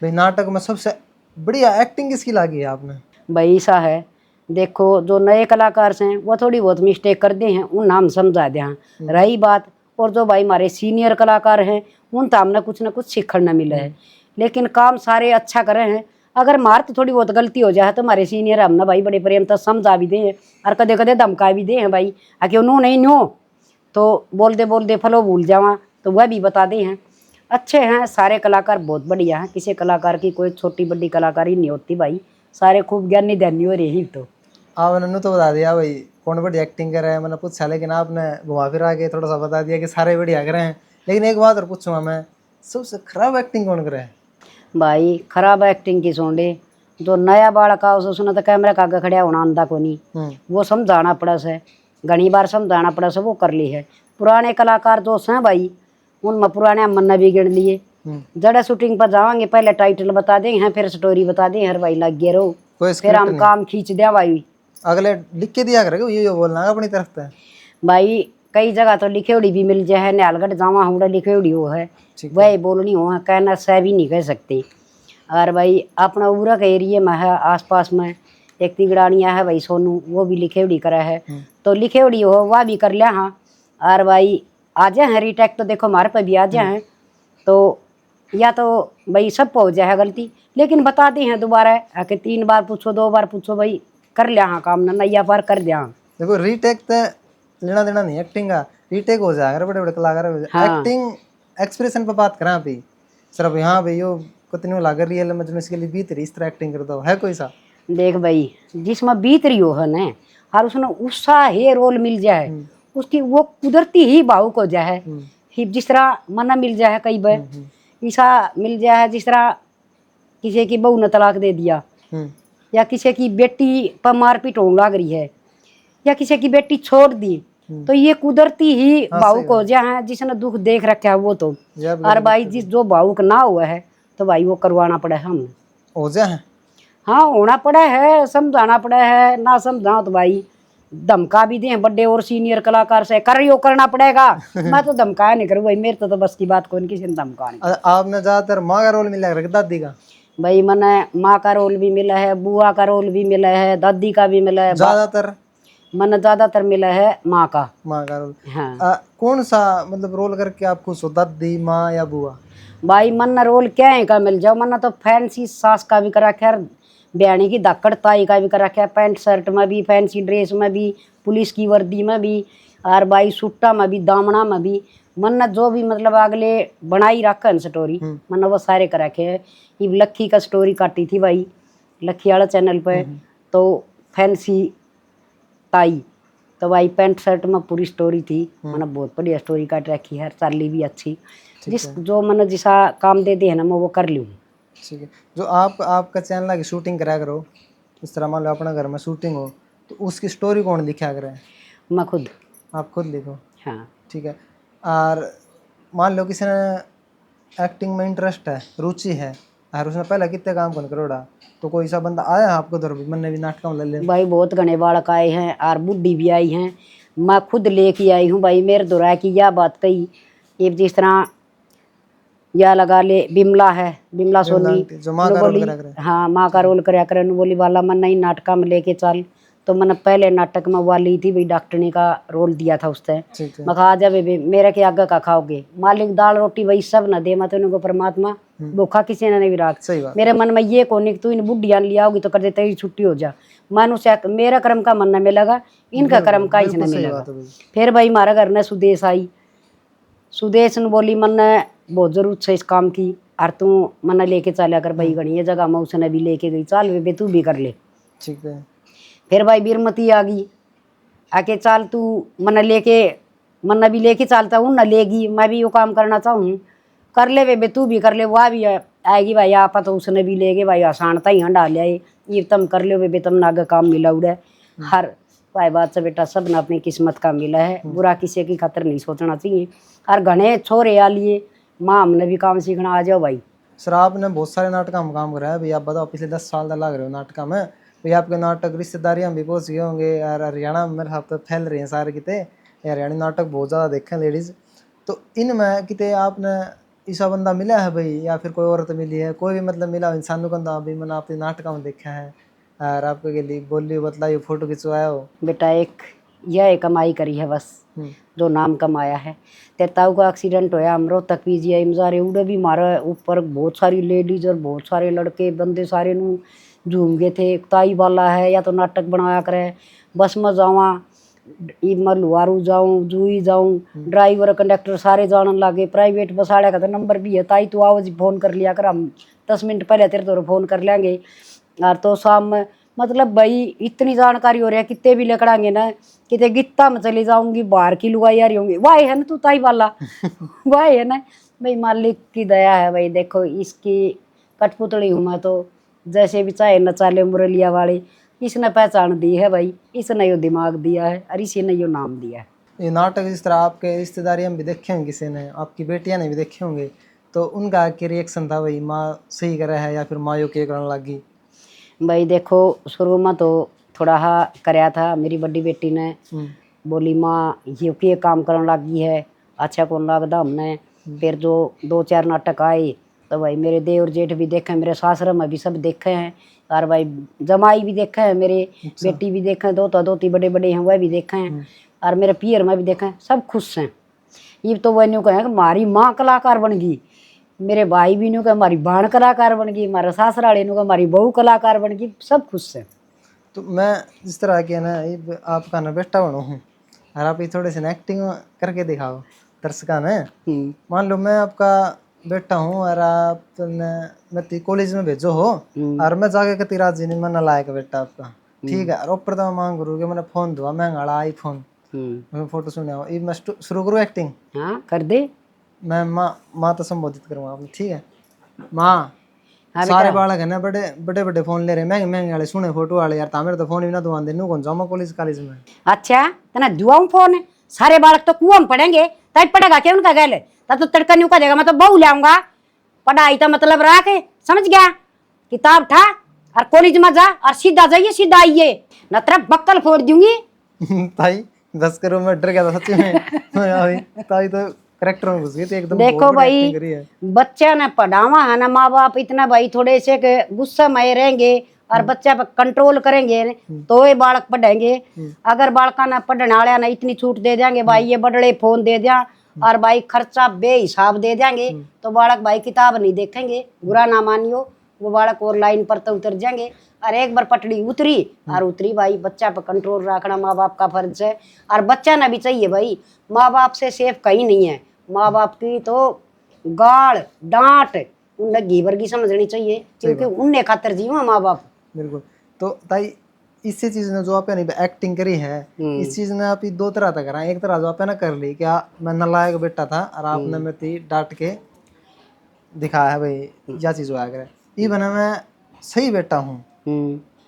भाई नाटक में सबसे बढ़िया एक्टिंग किसकी लगी है आपने। भाई ऐसा है देखो जो नए कलाकार हैं वो थोड़ी बहुत मिस्टेक कर दे हैं उन नाम समझा दे हैं रही बात। और जो भाई हमारे सीनियर कलाकार हैं उन तो हमने कुछ ना कुछ सीखने न मिला है लेकिन काम सारे अच्छा करे हैं। अगर मार तो थोड़ी बहुत गलती हो जाए तो हमारे सीनियर हमने भाई बड़े प्रेम तो समझा भी दे और कदे कदे धमका भी दे हैं भाई आके उन्होंने नहीं नो तो बोल दे फलो भूल जावा तो वह भी बता दे हैं। अच्छे हैं सारे कलाकार बहुत बढ़िया हैं किसी कलाकार की कोई छोटी बड़ी कलाकारी नहीं होती भाई सारे खूब ज्ञानी ध्यानी हो रही। तो आपने तो बता दिया भाई कौन बढ़िया एक्टिंग कर रहे हैं मैंने पूछा लेकिन आपने घुमा फिरा के थोड़ा सा बता दिया कि सारे बढ़िया कर रहे हैं। लेकिन एक बात और पूछूंगा मैं सबसे खराब एक्टिंग कौन करे है। भाई खराब एक्टिंग की सोंडे जो नया बालक आ उसने तो कैमरा का आगे खड़ा होना आंदा को नहीं वो समझाना पड़ा से घनी बार समझाना पड़ा से वो कर ली है। पुराने कलाकार जो हैं भाई उनमें पुराने मन भी गिन लिए जड़ा शूटिंग पर जावांगे पहले टाइटल बता देंगे फिर स्टोरी बता दें हर भाई लग गए रहो फिर हम काम खींच दिया भाई अगले लिख के दिया करेगा ये बोलना अपनी तरफ से भाई कई जगह तो लिखे उड़ी भी मिल जाए न्यालगढ़ जावा हमने लिखे उड़ी हो है वही बोलनी हो कहना सह भी नहीं कह सकते। और भाई अपना उरा का एरिया में है आस पास में एक तिगड़ानिया है भाई सोनू वो भी लिखे उड़ी करा है तो लिखे उड़ी हो वह भी कर लिया। हाँ और भाई आ जाए हैं रीटेक तो देखो हमारे पे भी आ जाए हैं तो या तो भाई सब पहुँच जाए गलती लेकिन बता दी हैं दोबारा आके 3 बार पूछो 2 बार पूछो भाई कर लिया हाँ काम ना नैया पार कर दिया। देखो रीटेक तो लेना देना नहीं एक्टिंग का रीटेक हो जाएगा बड़े बड़े कलाकार एक्टिंग एक्सप्रेशन पर बात करा भी सिर्फ यहाँ भाई यो कितनी लाग रियल में इसके लिए बीत रही इस तरह एक्टिंग करता है कोई सा देख भाई जिसमें बीत रही हो है ना और उसने उत्साह है रोल मिल जाए उसकी वो कुदरती ही भावुक हो जाए जिस तरह मना मिल जाए कई बार ऐसा मिल जाए जिस तरह किसी की बहू ने तलाक दे दिया या किसी की बेटी पर मारपीट होने लग रही है या किसी की बेटी छोड़ दी तो ये कुदरती ही भावुक हो जाए जिसने दुख देख रखा है वो तो। और भाई जिस जो भावुक ना हुआ है तो भाई वो करवाना पड़ा है हमें हो जाए। हाँ होना पड़ा है समझाना पड़ा है ना समझाओ तो भाई धमका भी दें बड़े और सीनियर कलाकार से करियो करना पड़ेगा। मैं तो धमकाया नहीं करूँ भाई मेरे तो बस की बात कौन किसी ने धमका नहीं। आपने ज्यादातर माँ का रोल मिला है दादी का भाई मैंने माँ का रोल भी मिला है बुआ का रोल भी मिला है दादी का भी मिला है ज्यादातर मन ज्यादातर मिला है माँ का। माँ का रोल। हाँ। कौन सा मतलब रोल करके आपको खुश हो, दादी, माँ या बुआ? भाई मन रोल क्या है का मिल जाओ, मन तो फैंसी सास का भी करा, खैर ब्याणी की धाकड़ ताई का भी करा, खैर पैंट शर्ट में भी, फैंसी ड्रेस में भी, पुलिस की वर्दी में भी, और भाई सुट्टा में भी, दामना में भी, मन जो भी मतलब अगले बनाई रखा स्टोरी, मन वो सारे करा के है। ये लक्की का स्टोरी काटी थी भाई लक्की वाला चैनल पे, तो फैंसी ताई, तो भाई पैंट शर्ट में पूरी स्टोरी थी, मैंने बहुत बढ़िया स्टोरी काट रखी है, चाली भी अच्छी, जिस जो मैंने जिसा काम दे दिया ना मैं वो कर लूँ। ठीक है। जो आपका चैनल की शूटिंग करा करो, इस तरह मान लो अपना घर में शूटिंग हो, तो उसकी स्टोरी कौन लिखा करे? मैं खुद। आप खुद लिखो? हाँ। ठीक है। और मान लो किसी ने एक्टिंग में इंटरेस्ट है, रुचि है, और उसने पहले कितने काम कौन करोड़ा, तो कोई सा बंदा आया आपको उधर भी, मैंने भी नाटक में ले ले? भाई बहुत घने बालक आए हैं और बुढ़ी भी आई हैं, मैं खुद लेके आई हूँ भाई, मेरे दोहरा की यह बात कही। ये जिस तरह या लगा ले बिमला है, बिमला सोनी, जो माँ का रोल करा करे। हाँ माँ का रोल कराया करे, बोली वाला मन नहीं नाटका में लेके चल, तो मैंने पहले नाटक में वाली थी भाई डॉक्टरनी का रोल दिया था उससे। मैं कहा जा बेबी मेरे के आगे का खाओगे, मालिक दाल रोटी वही सब न दे, मत उनको परमात्मा भूखा किसी ने नहीं राख। मेरे मन में ये कोनी कि तू इन बुढ़िया लिया होगी तो कर दे तेरी छुट्टी हो जा, मनुष्य मेरा कर्म का मन न मिलेगा, इनका कर्म का इसने मिलेगा। फिर भाई हमारा घर ने सुदेश आई, सुदेश ने बोली मन ने बहुत जरूरत है इस काम की, और तू मन लेके चला कर भाई घनी ये जगह मैं उसने भी लेके गई, चल बेबे तू भी कर ले। ठीक है। फिर भाई बीरमती आ गई, आके चाल तू मन भी लेके चलता हूँ न लेगी, मैं भी वो काम करना चाहूँ, कर ले बेबे तू भी कर ले, वह भी आएगी भाई आपा, तो उसने भी लेके भाई आसानता ही हाँ डाल ये तुम कर लो बेबे, तुम आगे काम मिला उड़े। हर भाई बात से बेटा सब ने अपनी किस्मत का मिला है, बुरा किसी की खतर नहीं सोचना चाहिए। और घने छोरे आ लिए माँ हमने भी काम सीखना, आ जाओ भाई। सर आपने बहुत सारे नाटक में काम करा है भाई, आप बताओ पिछले 10 साल तक लग रहे हो नाटक में भाई, आपके नाटक रिश्तेदारियाँ भी पहुँच गए होंगे, और हरियाणा में मेरे हाथ तो फैल रहे हैं सारे किते, हरियाणी नाटक बहुत ज़्यादा देखे लेडीज़, तो इनमें किते आपने ऐसा बंदा मिला है भाई, या फिर कोई औरत मिली है, कोई भी मतलब मिला इंसान को भाई मैंने आपके नाटक में देखा है और आपके लिए बोली बतलाई फोटो खिंचवाया हो? बेटा एक यह कमाई करी है बस, जो नाम कमाया है। तेरे ताऊ का एक्सीडेंट होया, हम रोहतक पीजीआई में जा रहे उड़े भी मारा ऊपर, बहुत सारी लेडीज और बहुत सारे लड़के बंदे सारे नू झूम गए थे, ताई वाला है या तो नाटक बनाया करे, बस में जावा मलुआरू जाऊँ जूही जाऊँ, ड्राइवर कंडक्टर सारे जानन लागे, प्राइवेट बस आड़े का तो नंबर भी है, ताई तू आओ जी फोन कर लिया कर, हम 10 मिनट पहले तेरे तो फोन कर लेंगे। और तो शाम में मतलब भाई इतनी जानकारी हो रही है, कितने भी लकड़ांगे ना, कितने गित्ता में चली जाऊंगी, बाहर की लुगाई आ रही होंगी, वाह है ना तू ताई वाला वाह है ना भाई, मालिक की दया है भाई। देखो इसकी कठपुतली हूँ मैं तो, जैसे भी चाहे नचाले मुरलिया वाले, इसने पहचान दी है भाई, इसने यो दिमाग दिया है और इसी ने यो नाम दिया है। ये नाटक जिस तरह आपके रिश्तेदारियाँ भी देखे होंगे, किसी ने आपकी बेटियाँ ने भी देखे होंगे, तो उनका क्या रिएक्शन था भाई, माँ सही करे है या फिर माँ यो के करने लगी? भाई देखो शुरू में तो थोड़ा हा कराया था, मेरी बड़ी बेटी ने बोली माँ ये काम करने लगी है, अच्छा कौन लगता हमने। फिर जो 2-4 नाटक आए तो भाई मेरे देवर जेठ भी देखे, मेरे सासरे में भी सब देखे हैं, और भाई जमाई भी देखे हैं, मेरे बेटी भी देखे हैं, दोता दोती बड़े बड़े हैं वह भी देखे हैं, और मेरे पियर में भी देखे हैं, सब खुश हैं। ये तो वह न्यू कहें कि हमारी माँ कलाकार बन गई, मेरे भाई भी न्यू कहे हमारी बहन कलाकार बन गई, हमारे ससुराले न्यू कहे हमारी बहू कलाकार बन गई, सब खुश हैं। तो मैं जिस तरह के ना ये आपका ना बेटा बनो हूँ, और आप ये थोड़े से ना एक्टिंग करके दिखाओ दर्शका ने। मान लो मैं आपका बेटा हूँ और आपने मैं कॉलेज में भेजो हो, और मैं जाके कती रात जी मैं न लायक बेटा आपका, ठीक है, और ऊपर तो मैं मांग करूँ कि मैंने फोन दुआ महंगा वाला आईफोन, मैं फोटो सुने हो, मैं शुरू करूँ एक्टिंग? हाँ कर दे। मैं माँ तो संबोधित करूँगा आपने, ठीक है माँ। सारे बालक है ना बड़े बड़े बड़े फोन ले रहे, महंगे महंगे वाले सुने फोटो वाले, यार तामेर तो फोन भी ना दुआन दे, नू कौन जाऊँ कॉलेज कॉलेज में? अच्छा तना दुआऊं फोन, सारे बालक तो कुआं में पढ़ेंगे, तब पढ़ेगा क्या उनका गैल, तब तो तड़का न्यू का देगा, मैं तो बहू लाऊंगा, पढ़ाई तो मतलब रहा के समझ गया, किताब था और कॉलेज में जा और सीधा जाइए सीधा आइए, न तरफ बक्कल फोड़ दूंगी। ताई बस करो, मैं डर गया था सच्ची में ताई तो करेक्टर में घुस गई थी एकदम। देखो भाई बच्चे ने पढ़ावा है ना, माँ बाप इतना भाई थोड़े से गुस्सा में रहेंगे और बच्चा पर कंट्रोल करेंगे तो ये बालक पढ़ेंगे। अगर बालका ना पढ़ने वाले ना इतनी छूट दे देंगे भाई ये बड़े फोन दे दिया और भाई खर्चा बेहिसाब दे देंगे तो बालक भाई किताब नहीं देखेंगे, बुरा ना मानियो, वो बालक और लाइन पर तो उतर जाएंगे। और एक बार पटड़ी उतरी और उतरी भाई, बच्चा पर कंट्रोल रखना माँ बाप का फर्ज है। और बच्चा ना भी चाहिए भाई, माँ बाप से सेफ कहीं नहीं है। माँ बाप की तो गाल डांट उन्हें घी वर्गी समझनी चाहिए, क्योंकि उनने खातर जीवा माँ बाप। बिल्कुल। तो ताई इसी चीज ने जो आपने एक्टिंग करी है, इस चीज ने आप दो तरह तक करा। एक तरह जो आपने कर ली क्या मैं नालायक बेटा था और आपने मेरी डांट के दिखाया है भाई यह चीज हुआ करे, ये बना मैं सही बेटा हूँ,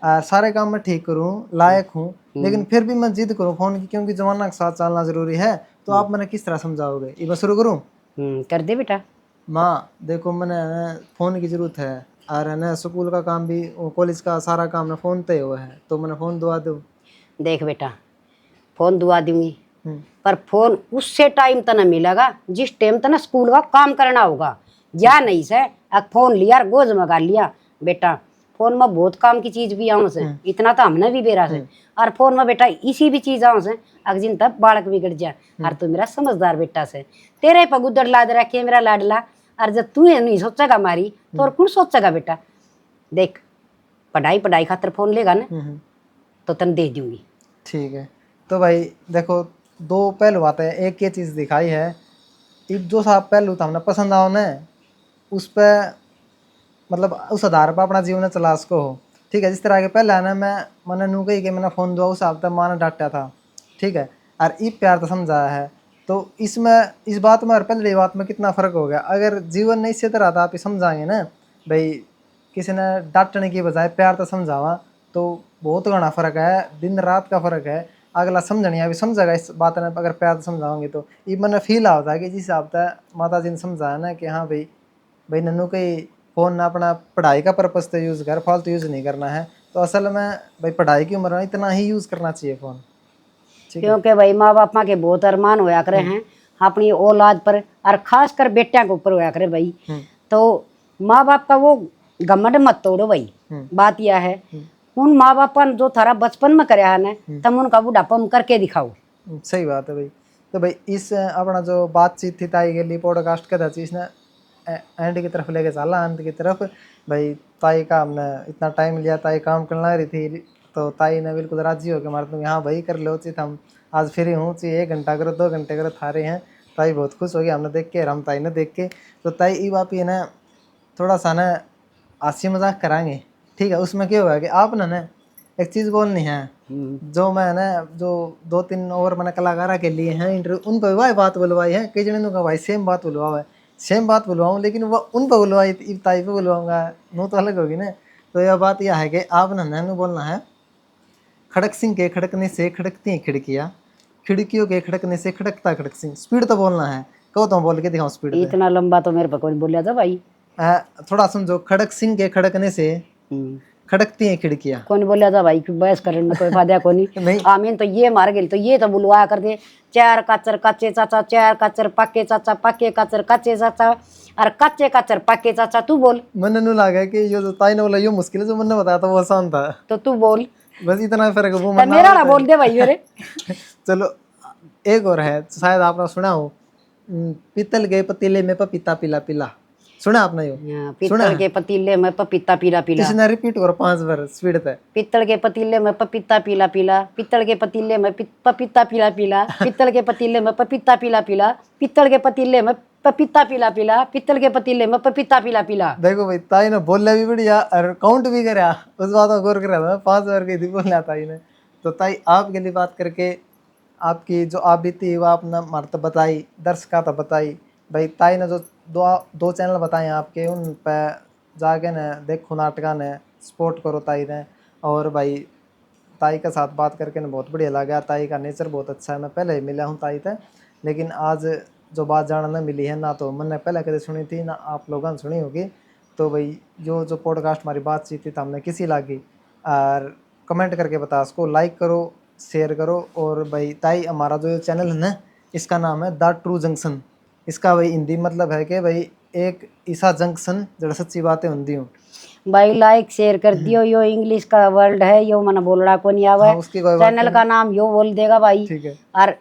सारे काम में ठीक करूँ, लायक हूँ, लेकिन फिर भी मैं जिद करूँ फोन की, क्योंकि जमाना के साथ चलना जरूरी है। तो आप मैंने किस तरह समझाओगे, ये मैं शुरू करूँ? कर दे बेटा। माँ देखो मैंने फ़ोन की ज़रूरत है और है ना स्कूल का काम भी, कॉलेज का सारा काम ना फ़ोन पे हुआ है, तो मैंने फ़ोन दुआ दूँ। देख बेटा, फोन दुआ दूंगी पर फोन उससे टाइम तो ना मिलेगा जिस टाइम तो ना स्कूल का काम करना होगा। या नहीं से फोन लिया और गोज में गाल लिया। बेटा फोन में बहुत काम की चीज भी आऊँ से, इतना तो हमने भी बेरा से। और फोन में बेटा इसी भी चीज आऊँ से अगजिन तब बालक बिगड़ जाए। और तू मेरा समझदार बेटा से, तेरे पर गुदड़ लाद रखे मेरा लाडला, और जब तू नहीं सोचेगा मारी तो और कौन सोचेगा बेटा। देख पढ़ाई खातर फोन लेगा ना तो तन दे दूंगी। ठीक है। तो भाई देखो दो पहलू आते हैं, एक ये चीज़ दिखाई है, जो सा पहलू था हमने पसंद आओ ना उस पर मतलब उस आधार पर अपना जीवन चला सको हो। ठीक है, जिस तरह के पहले है ना मैंने नू कही कि मैंने फ़ोन दुआ उस हिसाब तक माँ ने डांटा था। ठीक है, और ई प्यार तो समझाया है, तो इसमें इस बात में और पहले बात में कितना फ़र्क हो गया। अगर जीवन नहीं इसी तरह था आप समझाएंगे ना भाई, किसी ने डांटने की बजाय प्यार तो समझावा, तो बहुत घना फ़र्क है, दिन रात का फ़र्क है। अगला समझनी अभी समझेगा इस बात ने, अगर प्यार से समझाओगे तो ये मैंने फील आता है कि जिस हिसाब से माता जी ने समझाया ना कि हाँ भाई भाई नन्नू कहीं फ़ोन ना अपना पढ़ाई का पर्पज़ तो यूज़ कर, फालतू यूज़ नहीं करना है। तो असल में भाई पढ़ाई की उम्र में इतना ही यूज़ करना चाहिए फ़ोन। क्योंकि भाई माँ बाप के बहुत अरमान होया करे हैं अपनी औलाद पर, और खास कर बेटिया के ऊपर होया करे भाई। तो माँ बाप का वो घमंड मत तोड़ो भाई। बात यह है उन माँ बाप ने जो थारा बचपन में कराया है ना तुम उनका बुढ़ापा में करके दिखाओ। सही बात है भाई। तो भाई इस अपना जो बातचीत थी ताई के लिए पॉडकास्ट का था, इसने एंड की तरफ लेके चला, अंत की तरफ। भाई ताई का हमने इतना टाइम लिया, ताई काम करना रही थी, तो ताई ने बिल्कुल राजी हो के मार दूँगी हाँ भाई कर लो चित, हम आज फ्री हूँ, चाहिए 1 घंटा करो 2 घंटे करो थारे हैं। ताई बहुत खुश हो गई हमने देख के, हम ताई ने देख के। तो ताई ये बात ये ना थोड़ा सा ना हंसी मजाक कराएंगे। ठीक है, उसमें क्या होगा कि आप ना एक चीज़ बोलनी है, जो मैं ना जो 2-3 और मैंने कलाकारा के लिए हैं इंटरव्यू, उन पर वही बात बुलवाई है, कई जने का भाई सेम बात बुलवाओ है, सेम बात बुलवाऊँ, लेकिन वो उन पर बुलवाई ताई पे बुलवाऊँगा नू तो अलग होगी ना। तो यह बात यह है कि आप नैनू बोलना है, खड़क सिंह के खड़कने से खड़कती हैं खिड़कियाँ, खिड़कियों के खड़कने से खड़कता खड़क सिंह। स्पीड तो बोलना है, कहो तो बोल के दिखाओ स्पीड। इतना लंबा तो मेरे पर कोई बोलिया था भाई। थोड़ा समझो, खड़क सिंह के खड़कने से खड़कती हैं खिड़कियाँ। कौन बोलिया था भाई, बहस करने में कोई फायदा को नहीं। आमीन तो ये मार गई, तो ये तो बुलवाया कर दे, 4 काचर कच्चे चाचा, 4 काचर पक्के चाचा, पक्के काचर कच्चे चाचा, और कच्चे काचर पक्के चाचा। तू बोल। मन नू लगा कि ये जो ताई ने बोला ये मुश्किल है, जो मैंने बताया था वो आसान था, तो तू बोल। बस इतना फर्क है, वो मेरा ना बोल दे भाई मेरे। चलो एक और है, शायद आपने सुना हो, पीतल के पतीले में पपीता पीला पीला, सुना आपने? यो पीतल के पतीले में पपीता पीला पीला। किसी ने रिपीट करो 5 बार स्पीड पे। पीतल के पतीले में पपीता पीला पीला, पीतल के पतीले में पपीता पीला पीला, पीतल के पतीले में पपीता पीला पीला, पीतल के पतीले में पपीता पीला पीला, पीतल के पतीले में पपीता पीला पीला। देखो भाई ताई ने बोला भी बढ़िया और काउंट भी करा, उस बात में गौर करा था, 5 बार की थी बोला ताई ने। तो ताई आपके लिए बात करके आपकी जो आप बीती वो आपने मर्त बताई, दर्शका तो बताई भाई। ताई ने जो दो चैनल बताए आपके, उन पर जाके न देखो नाटका ने सपोर्ट करो ताई ने। और भाई ताई के साथ बात करके न बहुत बढ़िया लगा, ताई का नेचर बहुत अच्छा है। मैं पहले ही मिला हूँ ताई से, लेकिन आज जो बात जानने मिली है ना तो मैंने पहले कभी सुनी थी ना आप लोगों ने सुनी होगी। तो भाई जो पॉडकास्ट हमारी बातचीत थी तो हमने किसी लगी, और कमेंट करके बता उसको, लाइक करो शेयर करो। और भाई ताई हमारा जो चैनल है ना इसका नाम है द ट्रू जंक्शन। इसका भाई हिंदी मतलब है कि भाई एक ईसा जंक्शन जड़ सच्ची बातें होंदी हूँ भाई लाइक शेयर कर दियो। यो इंग्लिश का वर्ड है, यो मन बोलना को नहीं आवे। हाँ, उसकी कोई बात चैनल का नाम यो बोल देगा भाई। ठीक है। और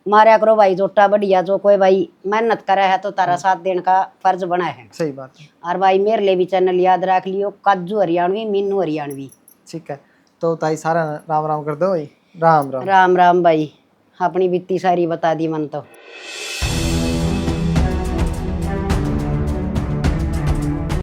मारा करो भाई जोटा बढ़िया, जो कोई भाई मेहनत करे है तो तारा साथ देने का फर्ज बना है। सही बात है। और भाई मेरे लिए भी चैनल याद रख लियो, काजू हरियाणवी, मीनू हरियाणवी। ठीक है, तो ताई सारा राम राम कर दो भाई। राम राम। राम राम भाई, अपनी बीती सारी बता दी मन तो।